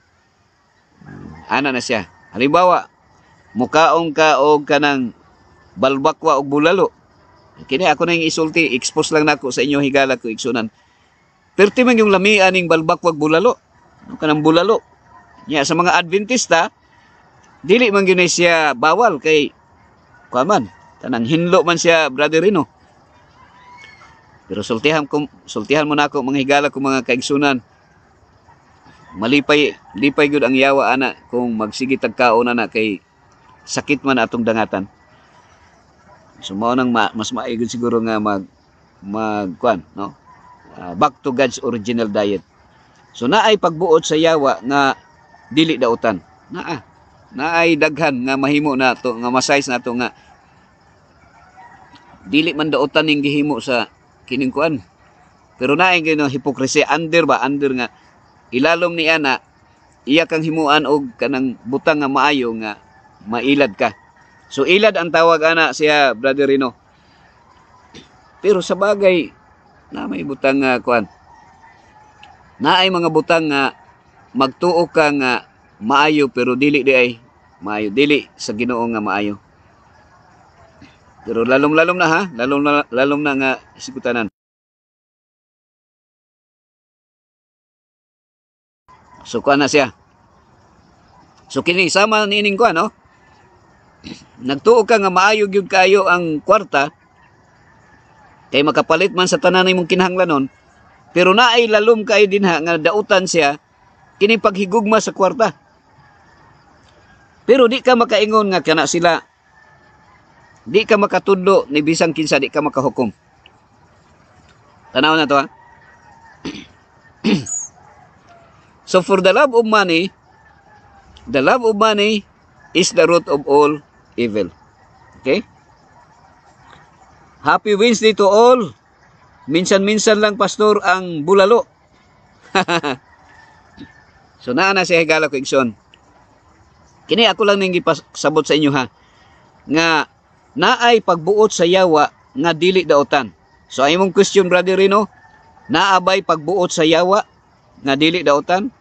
Ana na siya. Halimbawa, mukaong ka og kanang balbakwa og bulalo. Kini ako nang isulti, expose lang nako sa inyo higala ko igsunan. Perti man yung lamian ning balbakwa og bulalo. Kanang bulalo. Nya sa mga Adventista, dili man gyud siya bawal kay kuan tanang hinlo man siya, Brother Rino. Pero sultihan mo na ako mga higala ko mga kaigsunan. Lipay gud ang yawa ana kung magsige tagkaon na kay sakit man atong dangatan. So mao nang mas maayod siguro nga magkuan, no? Back to God's original diet. So naay pagbuot sa yawa nga dili dautan. Naay daghan nga mahimo na to, nga masize na to nga dili man dautan ning gihimo sa kining kuan. Pero naay gino hypocrisy under nga ilalom ni ana iya kang himuan og kanang butang nga maayo nga mailad ka. So ilad ang tawag ana siya, Brother Rino. Pero sa bagay na may butang nga kuan. Naay mga butang nga magtuo ka nga maayo pero dili di ay maayo, dili sa Ginoo nga maayo. Pero lalom na ha, lalom na nga sikutanan. So kuan na siya. So kini sama niining kuan no. Nagtuo ka nga maayo gyud kayo ang kwarta kay makapalit man sa tanan imong kinahanglanon, pero naay lalom kayo dinha nga dautan siya kini paghigugma sa kwarta. Pero di ka makaingon nga kana sila, di ka makatudlo ni bisang kinsa, di ka makahukom. Tanaw na to ha. So for the love of money is the root of all evil. Okay? Happy Wednesday to all. Minsan-minsan lang pastor ang bulalo. So naa na si higala ko igsoon. Kini ako lang ning gipasabot sa inyo ha. Nga naay pagbuot sa yawa nga dili daotan. So imong question brother Rino, naabay pagbuot sa yawa nga dili daotan?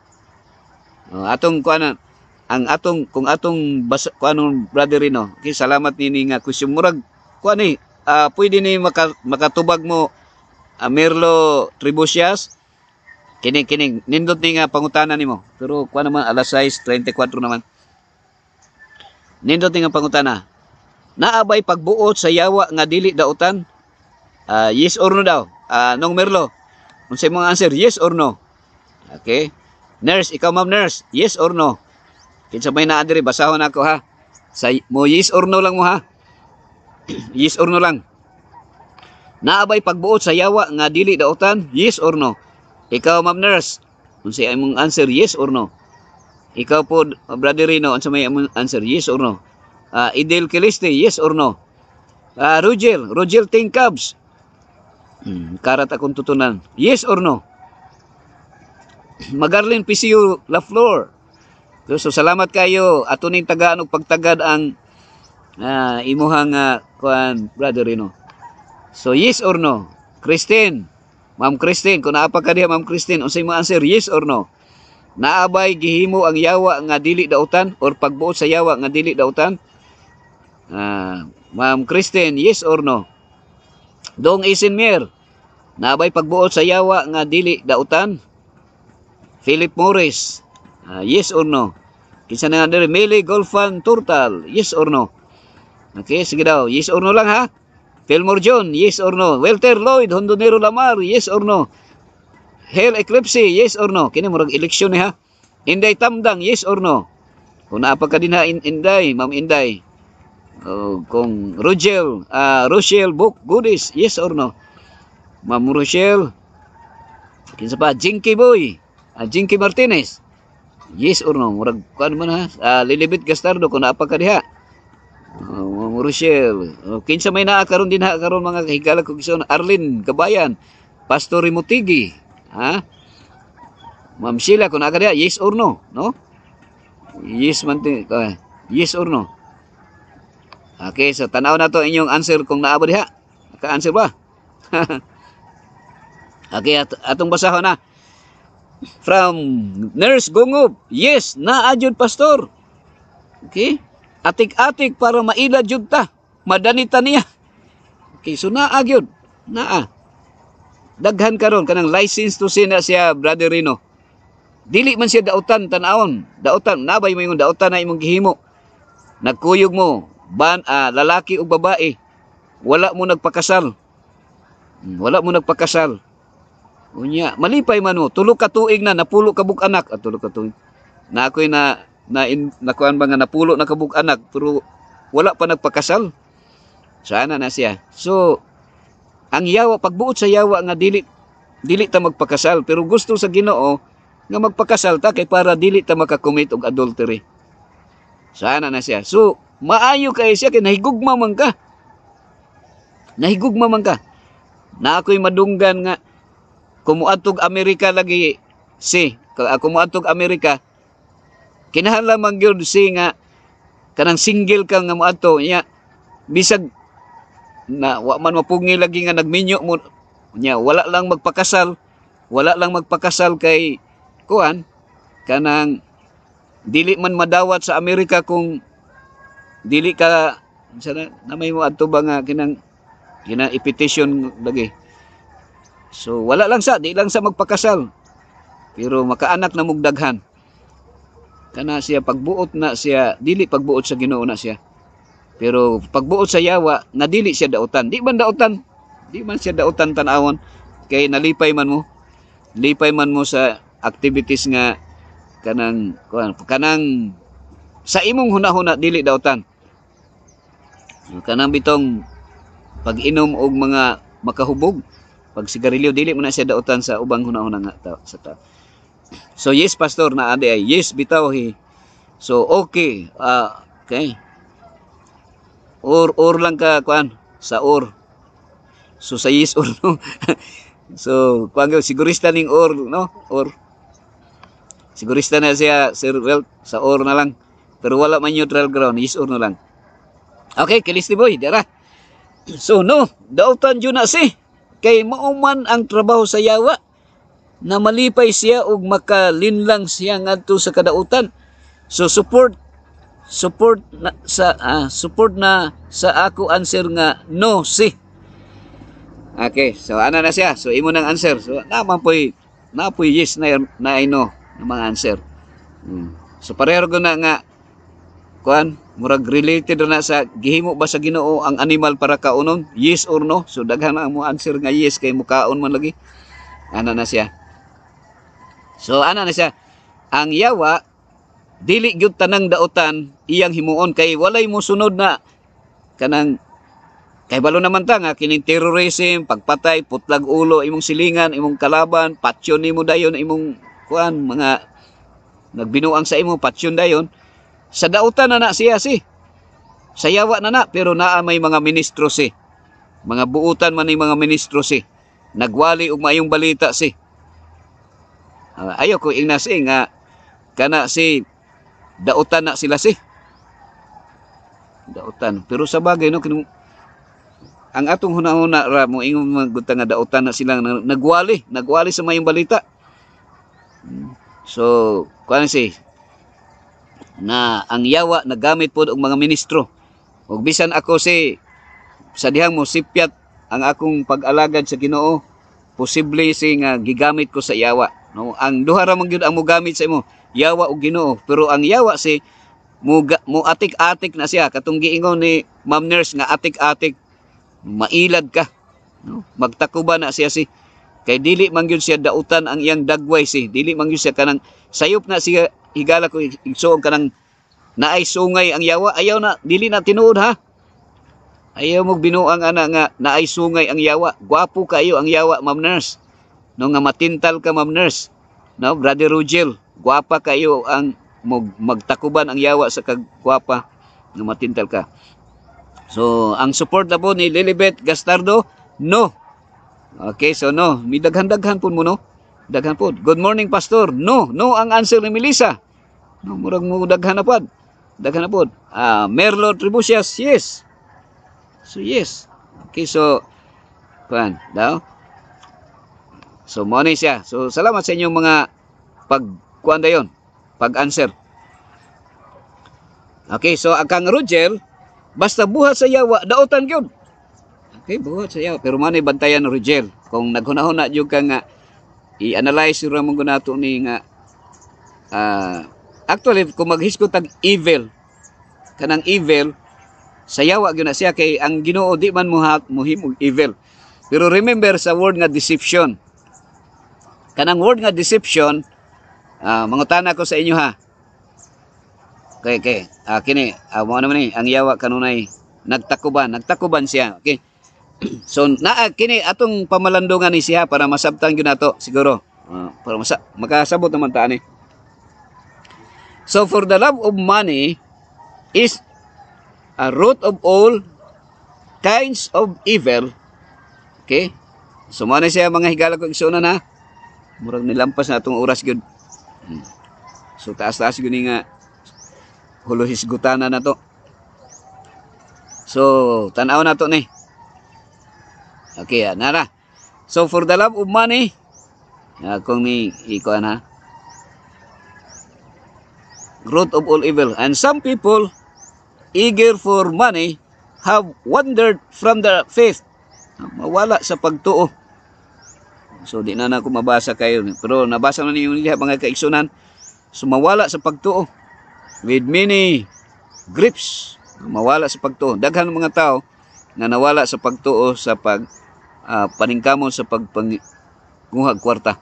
Atong kuan ang atong kung atong kuanon brother Rino. Okay, salamat nini nga question murag kuan ni pwede ni makatubag mo Merlo Tribucias. Kini nindot ni nga pangutana nimo. Pero kuan naman alas 6:34 naman. Nindot ni nga pangutana. Naabay pagbuot sa yawa nga dili daotan? Yes or no daw? Nong Merlo. Unsay mo answer? Yes or no? Okay. Nurse, ikaw ma'am nurse, yes or no? Kinsa may naa diri basahon ako ha. Mo yes or no lang mo ha. Yes or no lang. Naabay pagbuot sa yawa nga dili daotan? Yes or no? Ikaw ma'am nurse, unsay imong answer? Yes or no? Ikaw po brother Rino, unsay may imong answer? Yes or no? Idel Kiliste, yes or no? Rogel Tingkabs. Karat akong tutunan. Yes or no? Magarlin PCU Laflor. So salamat kayo ato ning tagaan og pagtagad ang imuhang kuan brother Rino. So yes or no? Christine, Ma'am Christine, kung naapa ka diha Ma'am Christine, unsay mo answer? Yes or no? Naabay gihimo ang yawa nga dili daotan or pagbuot sa yawa nga dili daotan? Ma'am Christine, yes or no? Dong Isinmer, naabay pagbuot sa yawa nga dili daotan? Philip Morris, yes or no? Kinsa na nga diri? Meli Golfan Turtal, yes or no? Okay, sige daw, yes or no lang ha? Fillmore John, yes or no? Welter Lloyd, Hondonero Lamar, yes or no? Hell Eclipse, yes or no? Kini murag eleksyon ha. Inday Tamdang, yes or no? Kung naapa ka din ha, Inday, Ma'am Inday. Kung Rochelle Book Goodies, yes or no? Ma'am Rochelle. Kinsa pa? Jinky Boy, Jinky Martinez, yes or no? Murag kuan man ha. Lilibet Gastardo, kung naapa ka diha. Ma'am Rochelle. Kinsa may naa karon din ha karon mga kahigala ko gison. Arlene Kabayan, Pastor Rimutigi, ha? Ma'am Sheila, kung naa ka diha, yes or no? No? Yes man yes or no? Okay, so tanaw na to inyong answer kung naa ba diha. Ka-answer ba? Okay, atong basahon na. From Nurse Gungub, yes, naa jud pastor. Okay? Atik-atik para maila jud ta. Madanita niya. Okay, so naa jud. Naa. Daghan karon kanang license to sin na siya brother Rino. Dili man siya dautan tan-awon. Dautan, nabay mo yung dautan na imong gihimo. Nagkuyog mo lalaki o babae. Wala mo nagpakasal. Wala mo nagpakasal. Unya, malipay man mo, tulo ka tuig na napulo ka bug anak, tulo ka tuig. Na ako'y nakuan ba nga napulo na kabug anak pero wala pa nagpakasal. Sana na siya. So, ang yawa pagbuot sa yawa nga dili ta magpakasal pero gusto sa Ginoo nga magpakasal ta kay para dili ta makakommit og adultery. Sana na siya. So, maayo kay siya kay nahigugma man ka. Nahigugma man ka. Na ako'y madunggan nga kumuadtog Amerika lagi kumuadtog Amerika kinahanglan man gyud nga kanang single ka nga moadto nya bisag na wa man mapungi lagi nga nagminyo mo nya wala lang magpakasal kay kuan kanang dili man madawat sa Amerika kung dili ka sana na may moadto ba nga kinang i-petition lagi. So wala lang di lang sa magpakasal. Pero makaanak na mugdaghan. kana siya pagbuot na siya, dili pagbuot sa Ginoo na siya. Pero pagbuot sa yawa nga dili siya dautan. Di man dautan. Di man siya dautan tan-awon kay nalipay man mo. Lipay man mo sa activities nga kanang sa imong hunahuna dili dautan. Kanang bitong pag-inom og mga makahubog, pag sigarilyo dili man na siya dautan sa ubang hunahuna nga sa ta. So yes pastor na ade ay yes bitaw hi. So okay, okay. Or lang ka kuan sa or. So sa yes or no. So kuan sigurista ning or no, or sigurista na siya sir, well sa or na lang. Pero wala man neutral ground, yes or no lang. Okay, Kilisti boy, dara. So no, dautan yun na si. Kay mauman ang trabaho sa yawa na malipay siya ug makalinlang siya ngadto sa kadautan. So support na sa ako answer nga no si. Okay, so ana na siya. So imo nang answer. So naman po'y yes na I know na mga answer. So pareho ko na nga kuan murag related na sa gihimo ba sa Ginoo ang animal para kaunon? Yes or no? So daghan na mo answer nga yes kay mukaon man lagi. Ana na siya. So ana na siya. Ang yawa dili gyud tanang dautan iyang himuon kay walay mo sunod na kanang kay balo naman ta nga kining terrorism, pagpatay, putlag ulo imong silingan, imong kalaban, patyon nimo dayon imong kuan mga nagbinuang sa imo patyon dayon. Sa dautan na siya si. Sa yawa na pero naa may mga ministro si. Mga buutan man ni mga ministro si. Nagwali og maayong balita si. Ayo ko ingna si nga kana si dautan na sila si. Dautan. Pero sa bagay no ang atong hunahuna ra mo ingon magunta nga dautan na sila nagwali sa maayong balita. So kuan si na ang yawa nagamit pod og mga ministro. Ug bisan ako si sa dihang mo sipyat ang akong pag-alagad sa Ginoo, posible si nga gigamit ko sa yawa. No, ang duha ra man gyud ang mogamit sa imo, yawa ug Ginoo. Pero ang yawa si mo atik-atik na siya katong giingon ni Ma'am Nurse nga atik-atik, mailad ka. No, magtakuba na siya si kay dili man gyud siya dautan ang iyang dagway si, dili man gyud siya kanang sayop na siya higala ko igsuon kanang naay sungay ang yawa, ayaw na dili na tinuod ha. Ayaw mo binuang ana nga naay sungay ang yawa. Gwapo kayo ang yawa Ma'am Nurse. No nga matintal ka Ma'am Nurse. No, Brother Rugel, gwapa kayo ang magtakuban ang yawa sa kagwapa nga matintal ka. So ang support na po ni Lilibet Gastardo, no. Okay, so no, mi daghan-daghan po mo no. Daghan po. Good morning pastor. No, no ang answer ni Melissa. No, murag mo daghan na pod. Daghan na pod. Merlo Tribucias, yes. So yes. Okay, so kuan daw. So mo ni siya. So salamat sa inyong mga pagkuan dayon, pag-answer. Okay, so ang kang Rogel, basta buhat sa yawa, dautan gyud. Okay, buhat sa yawa, pero manay bantayan Rogel. Kung naghunahuna jud ka nga i-analyze ra mong gunato ni nga actually kung maghiskot tag evil, kanang evil sa yawa gyud na siya kay ang Ginoo di man muhimog evil. Pero remember sa word nga deception. Kanang word nga deception, mangutana ko sa inyo ha. Okay. Kini, mo naman ni ang yawa kanunay nagtakuban siya. Okay. So kini atong pamalandungan ni siya para masabtan gyud nato siguro. Para makasabot naman ta ani. So for the love of money is a root of all kinds of evil. Okay? So mo na siya mga higala ko igsunan ha. Murag nilampas na atong oras gyud. So taas-taas gyud nga huluhisgutana na to. So tan-aw na to ni. Okay, nara. So for the love of money, kung ni ikuan ha, root of all evil. And some people eager for money have wandered from the faith. Mawala sa pagtuo. So di na ako mabasa kayo, pero nabasa na niyo niya mga kaigsunan. So mawala sa pagtuo. with many griefs. Mawala sa pagtuo. Daghang mga tao nga nawala sa pagtuo sa paningkamon sa pagpanguhag kwarta.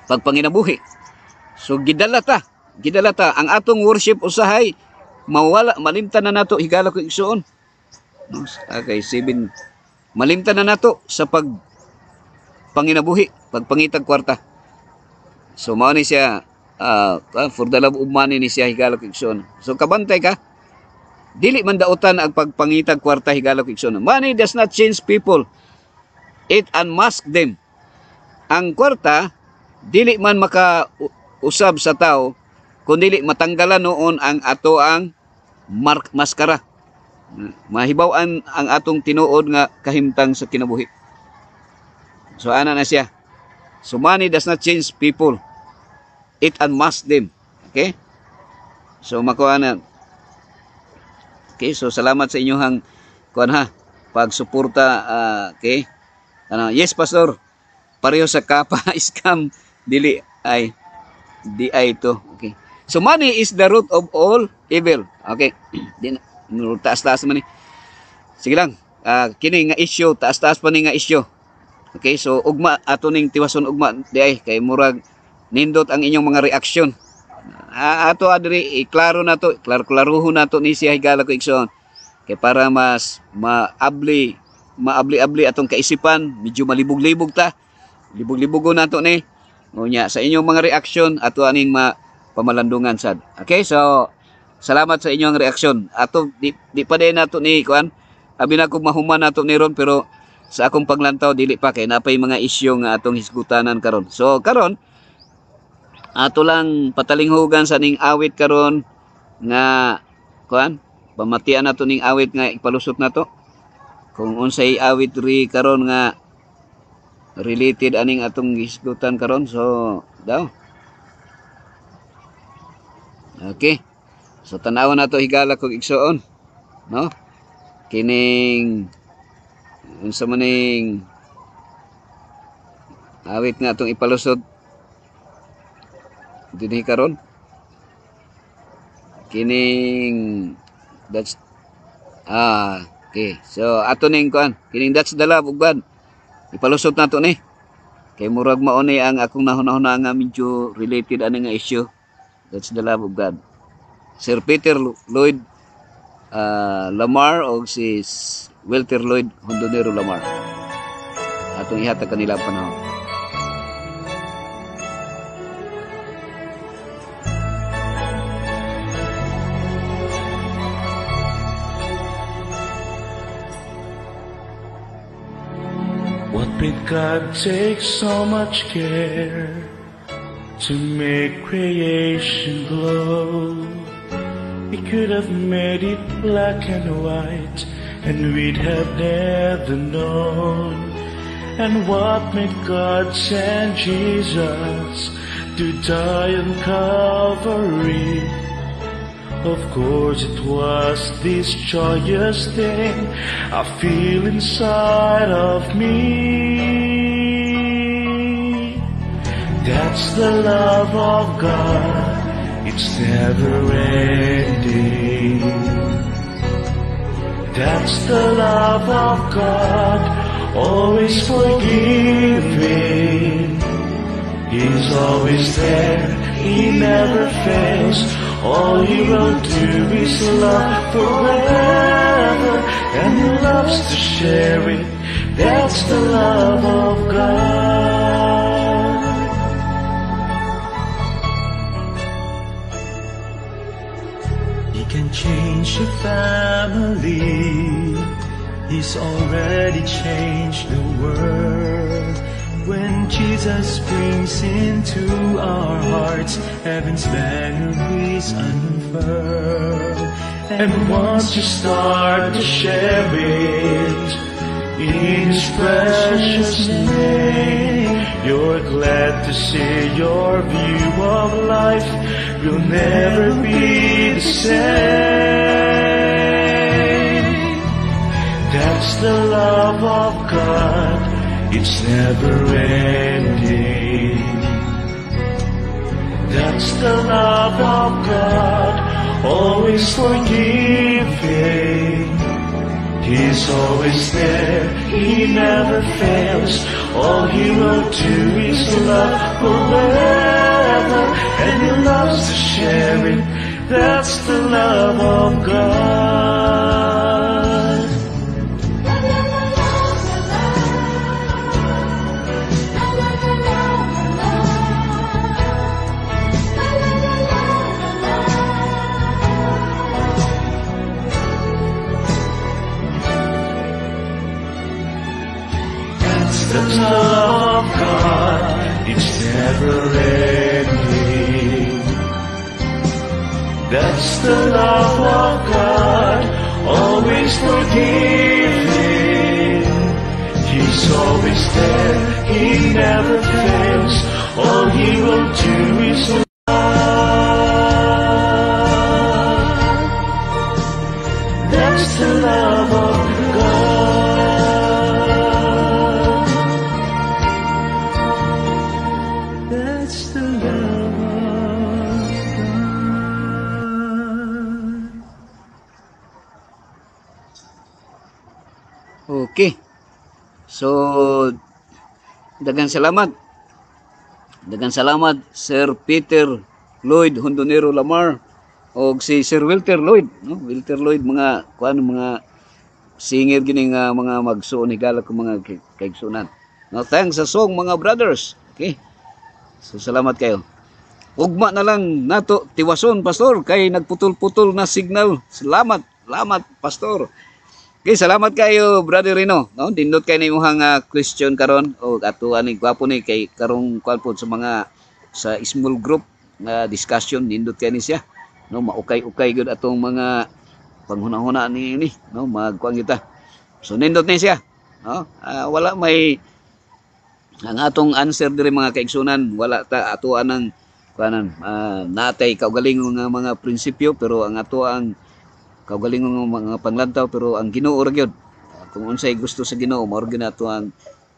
Pagpanginabuhi. So gidalata ang atong worship usahay mawala, malimtan na nato higala ko igsuon. No? Okay, 7. Malimtan na nato sa panginabuhi, pagpangitag kwarta. So mao ni siya for the love of money ni siya higala ko igsuon. So kabantay ka, dili man dautan ang pagpangitag kwarta higala ko igsuon. Money does not change people. It unmask them. Ang kwarta dili man makausab sa tao kundi matanggalan noon ang ato ang maskara. Mahibaw-an ang atong tinuod nga kahimtang sa kinabuhi. So ana na siya. So money does not change people. It unmask them. Okay? So makuha na. Okay, so salamat sa inyong pagsuporta. Okay? Yes, Pastor. Pareho sa kapa scam dili ay ito. Okay. So money is the root of all evil. Okay. Taas-taas man ni. Sige lang. Kini nga issue, taas-taas pa ni nga issue. Okay, so ugma ato ning tiwason ugma di ay kay murag nindot ang inyong mga reaksyon. Ato adiri iklaro nato, klaruhon nato ni siya higala ko igsoon. Kay para mas maabli atong kaisipan, medyo malibog-libog ta. Libog-libogon nato ni. Ngunya sa inyong mga reaksyon ato aning pamalandungan sad. Okay, so salamat sa inyong reaksyon. Ato di pa din nato ni kuan. Abi na ko mahuman nato ni ron pero sa akong paglantaw dili pa kay napay mga isyu nga atong hisgutanan karon. So karon ato lang patalinghugan sa ning awit karon nga kuan pamatian nato ning awit nga ipalusot nato. Kung unsay awit ri karon nga related aning atong hisgutan karon, so daw. Okay. So tanawan nato higala kog igsuon, no? Kining unsa maning awit nga atong ipalusod dinhi karon. Kining that's okay. So ato ning kuan, kining that's the love of God. Ipalusot nato ni. Kay murag mao ni ang akong nahuna-huna nga medyo related ani nga issue. That's the love of God. Sir Peter Lloyd Lamar o si Walter Lloyd Hondonero Lamar. Atong ihatag kanila panahon. What did God take so much care to make creation glow? He could have made it black and white, and we'd have never known. And what made God send Jesus to die on Calvary? Of course it was this joyous thing I feel inside of me. That's the love of God, it's never ending. That's the love of God, always forgiving. He's always there, He never fails. All He will do is love forever, and He loves to share it. That's the love of God. He can change a family. He's already changed the world. When Jesus brings into our hearts, heaven's banner is unfurled. And once you start to share it in His precious name, you're glad to see your view of life will never be the same. That's the love of God, it's never ending. That's the love of God, always forgiving. He's always there, He never fails. All He will do is love forever, and He loves to share it. That's the love of God. The love of God, it's never ending. That's the love of God, always forgiving. He's always there, He never fails. All He will do is love. That's the love of God. That's the love of God. Okay. So, daghang salamat. Daghang salamat Sir Peter Lloyd Hondonero Lamar o si Sir Wilter Lloyd, no? Wilter Lloyd, mga singer gini nga mga magsuon higala ko mga kaigsunan. No, thanks sa song mga brothers. Okay. So salamat kayo. Ugma na lang nato tiwason pastor kay nagputol-putol na signal. Salamat pastor. Okay, salamat kayo brother Rino, no? Dindot kay ni imong question karon o ato ani gwapo ni kay karong kuan pod sa mga sa small group nga discussion dindot kay ni siya. No, maukay-ukay gyud atong mga panghuna-huna ni no, magkuan kita. So nindot ni siya, no? Wala may ang atong answer diri mga kaigsunan, wala ta ato anang kuanan natay kaugalingon nga mga prinsipyo, pero ang ato ang kaugalingon nga mga panglantaw, pero ang Ginoo ra gyud. Kung unsay gusto sa Ginoo, mao gyud ato ang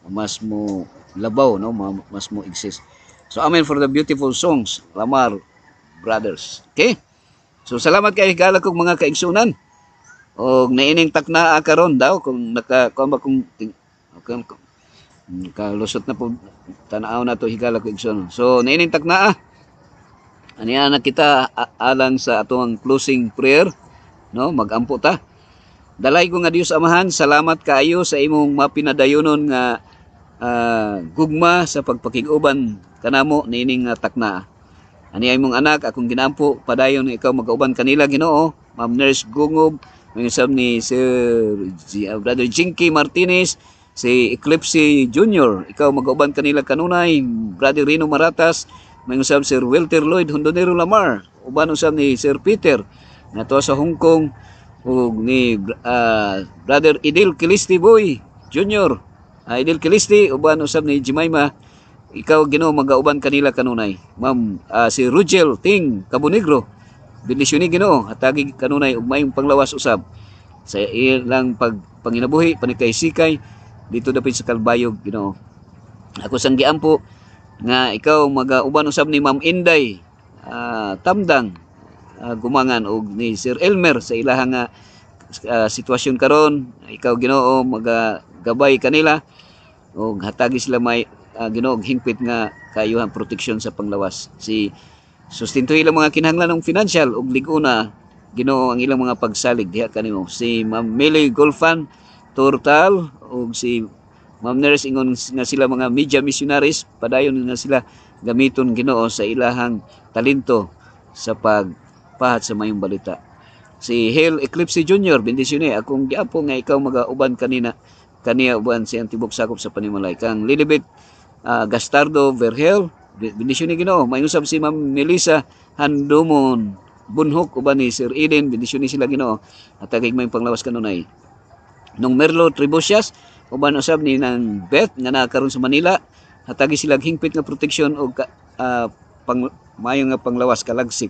mas mo labaw, no, mas mo exist. So amen for the beautiful songs, Lamar brothers. Okay? So salamat kay higala kog mga kaigsunan. Og naining taknaa karon daw kung kung kalusot na po tanaw na to higala ko igsoon. So naining taknaa. Aniya na kita alang sa atong closing prayer, no? Magampo ta. Dalay ko nga Dios Amahan, salamat kaayo sa imong mapinadayonon nga gugma sa pagpakiguban kanamo niining taknaa. Ani imong anak akong ginampo padayon ikaw magauban kanila Ginoo. Ma'am Nurse Gungob, minsan ni Sir Brother Jinky Martinez, si Eclipse Jr., ikaw mag-uban kanila kanunay, Brother Rino Maratas, may usab Sir Wilter Lloyd Hondonero Lamar, uban usab ni Sir Peter, nato sa Hong Kong, ug ni Brother Idil Kilisti Boy Jr., Idil Kilisti, uban usab ni Jemima, ikaw Ginoo mag-uban kanila kanunay. Ma'am, si Rugel Ting Cabonegro, bendisyon ni Ginoo, hatagi kanunay ug maayong panglawas usab sa ilang panginabuhi, panikay-sikay, dito dapit sa Kalbayog, Ginoo. Ako sang giampo nga ikaw mag-uban usab ni Ma'am Inday Tamdang Gumangan og ni Sir Elmer sa ilahang sitwasyon karon. Ikaw Ginoo magagabay kanila og hatagi sila may Ginoo hingpit nga kayuhan proteksyon sa panglawas. Si sustento ilang mga kinahanglan ng financial og liguna Ginoo ang ilang mga pagsalig diha kanimo. Si Ma'am Millie Golfan Tortal o si Ma'am Nurse ingon nga sila mga media missionaries, padayon nga sila gamiton Ginoo sa ilahang talento sa pagpahat sa mayong balita. Si Hale Eclipse Jr., bendisyon ni akong giapo nga ikaw mag-uban kaniya uban si Antibok sakop sa panimalay. Kang Lilibet Gastardo Verhel, bendisyon ni Ginoo. May usab si Ma'am Melissa Handomon Bunhok uban ni Sir Eden, bendisyon ni sila Ginoo. At agig may panglawas kanunay. Nung Merlo Tribusias, uban usab ni nang Beth nga nakaroon sa Manila, hatagi sila hingpit nga proteksyon o mayo nga panglawas kalagsik.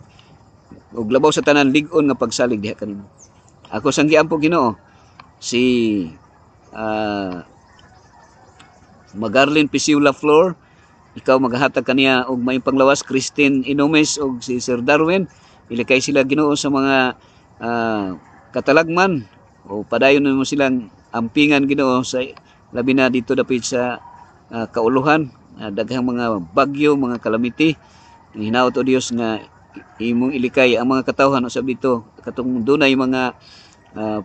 Og labaw sa tanan lig-on nga pagsalig diha kanimo. Ako sang giampo Ginoo si Magarlin Pisiula Flor, ikaw maghatag kaniya og may panglawas, Christine Inomes og si Sir Darwin, ilikay sila Ginoo sa mga katalagman, o padayon mo silang ampingan Ginoo sa labi na dito dapit sa kauluhan, daghang mga bagyo, mga kalamity. Hinaot o Dios nga imong ilikay ang mga katawhan usab dito katong dunay mga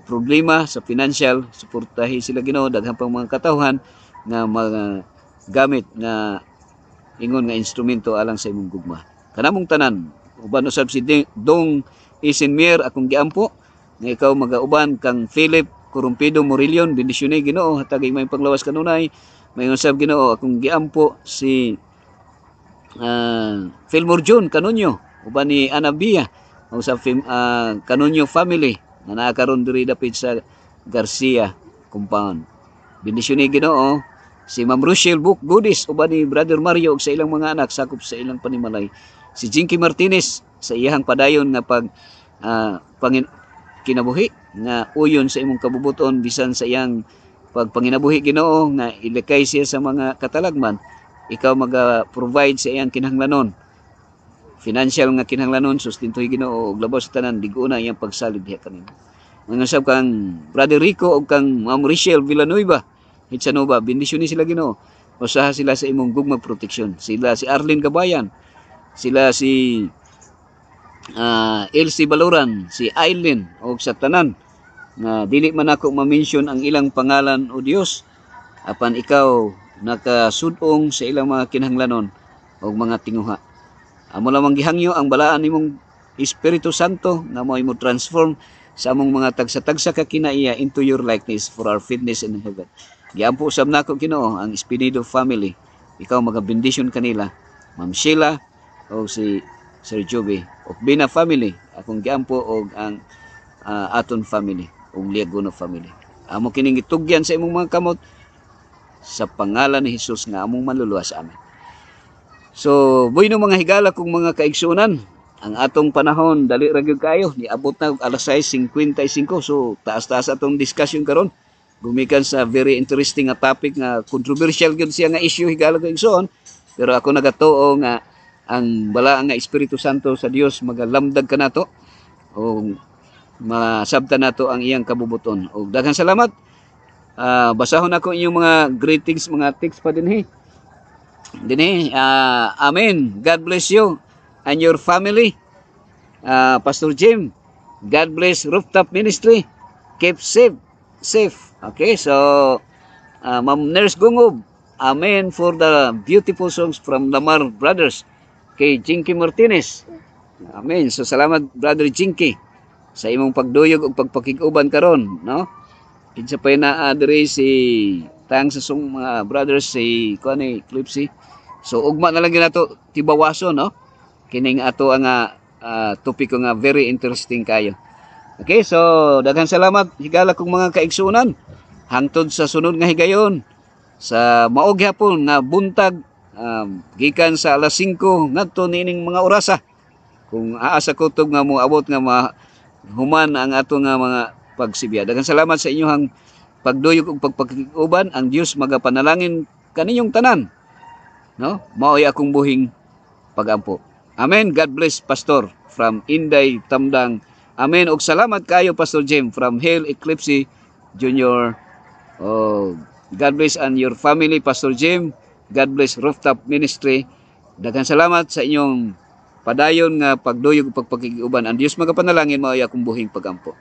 problema sa financial, suportahi sila Ginoo, daghang pang mga katawhan nga mga gamit nga ingon nga instrumento alang sa imong gugma. Kanamong tanan, uban usab si Dong Isinmier akong giampo, nga ikaw magauban kang Philip Corumpido Morillon, bendisyon Ginoo, hatag may panglawas kanunay. May usab Ginoo akong giampo si Philmore June Canonyo, uban ni Anabia, usab Canonyo family na nakakaroon diri dapit sa Garcia compound. Bendisyon Ginoo si Ma'am Rochelle Book Goodies, uban ni Brother Mario ug sa ilang mga anak sakop sa ilang panimalay. Si Jinky Martinez sa iyang padayon nga pag kinabuhi nga uyon sa imong kabubuton bisan sa iyang pagpanginabuhi Ginoo nga ilikay siya sa mga katalagman, ikaw maga-provide sa iyang kinahanglanon, financial nga kinahanglanon, sustentuhi Ginoo ug labaw sa tanan dig-una iyang pagsalig diha kanimo. Mga sab kang Brother Rico ug kang Ma'am Richelle Villanueva Hitsanova, bendisyon ni sila Ginoo, usaha sila sa imong gugmag proteksyon. Sila si Arlene Gabayan, sila si Elsie Baloran, si Aileen o sa tanan na dili man ako ma-mention ang ilang pangalan o Dios, apan ikaw nakasudong sa ilang mga kinahanglanon o mga tinguha. Amo lamang gihangyo ang balaan nimong Espiritu Santo na mo imo transform sa among mga tagsa-tagsa ka kinaiya into your likeness for our fitness in heaven. Giampo usab nako Ginoo ang Espinido family, ikaw magabendisyon kanila, Ma'am Sheila o si Sir Joby o Bina family, akong giampo og ang aton family og Liagono family. Amo kining gitugyan sa imong mga kamot sa pangalan ni Hesus nga among manluluwas amin. So, buhay no mga higala kong mga kaigsunan, ang atong panahon dali ra gyud kayo, niabot na og alas 6:55. So, taas-taas atong discussion karon. Gumikan sa very interesting nga topic nga controversial gyud siya nga issue higala kong igsoon, pero ako nagatuo nga ang balaang nga Espiritu Santo sa Dios magalamdag kanato o masabtan nato ang iyang kabubuton. O daghang salamat. Basahon ako inyong mga greetings, mga text pa dinhi. Amen. God bless you and your family. Pastor Jim, God bless Rooftop Ministry. Keep safe. Okay, so Ma'am Nurse Gungob, amen for the beautiful songs from Lamar Brothers. Kay Jinky Martinez, amen. So salamat Brother Jinky sa imong pagduyog ug pagpakig-uban karon, no? Kinsa pa na adre si tang sa mga brothers si kuani Clipsy. So ugma na lang nato tibawason, no? Kining ato ang topiko nga very interesting kayo. Okay, so daghang salamat higala kong mga kaigsunan. Hangtod sa sunod nga higayon sa maog hapon nga buntag, gikan sa alas 5 ngadto nining mga orasa. Kung aasa ko tog nga mo abot nga human ang ato nga mga pagsibya. Daghang salamat sa inyong pagduyog ug pagpakiguban. Ang Dios magapanalangin kaninyong tanan, no? Maoy akong buhing pagampo. Amen. God bless Pastor from Inday Tamdang. Amen. Og salamat kayo Pastor Jim from Hale Eclipse Junior. Oh, God bless and your family Pastor Jim. God bless Rooftop Ministry. Daghang salamat sa inyong padayon nga pagduyog ug pagpakiguban. Ang Dios magapanalangin maoy akong buhing pagampo.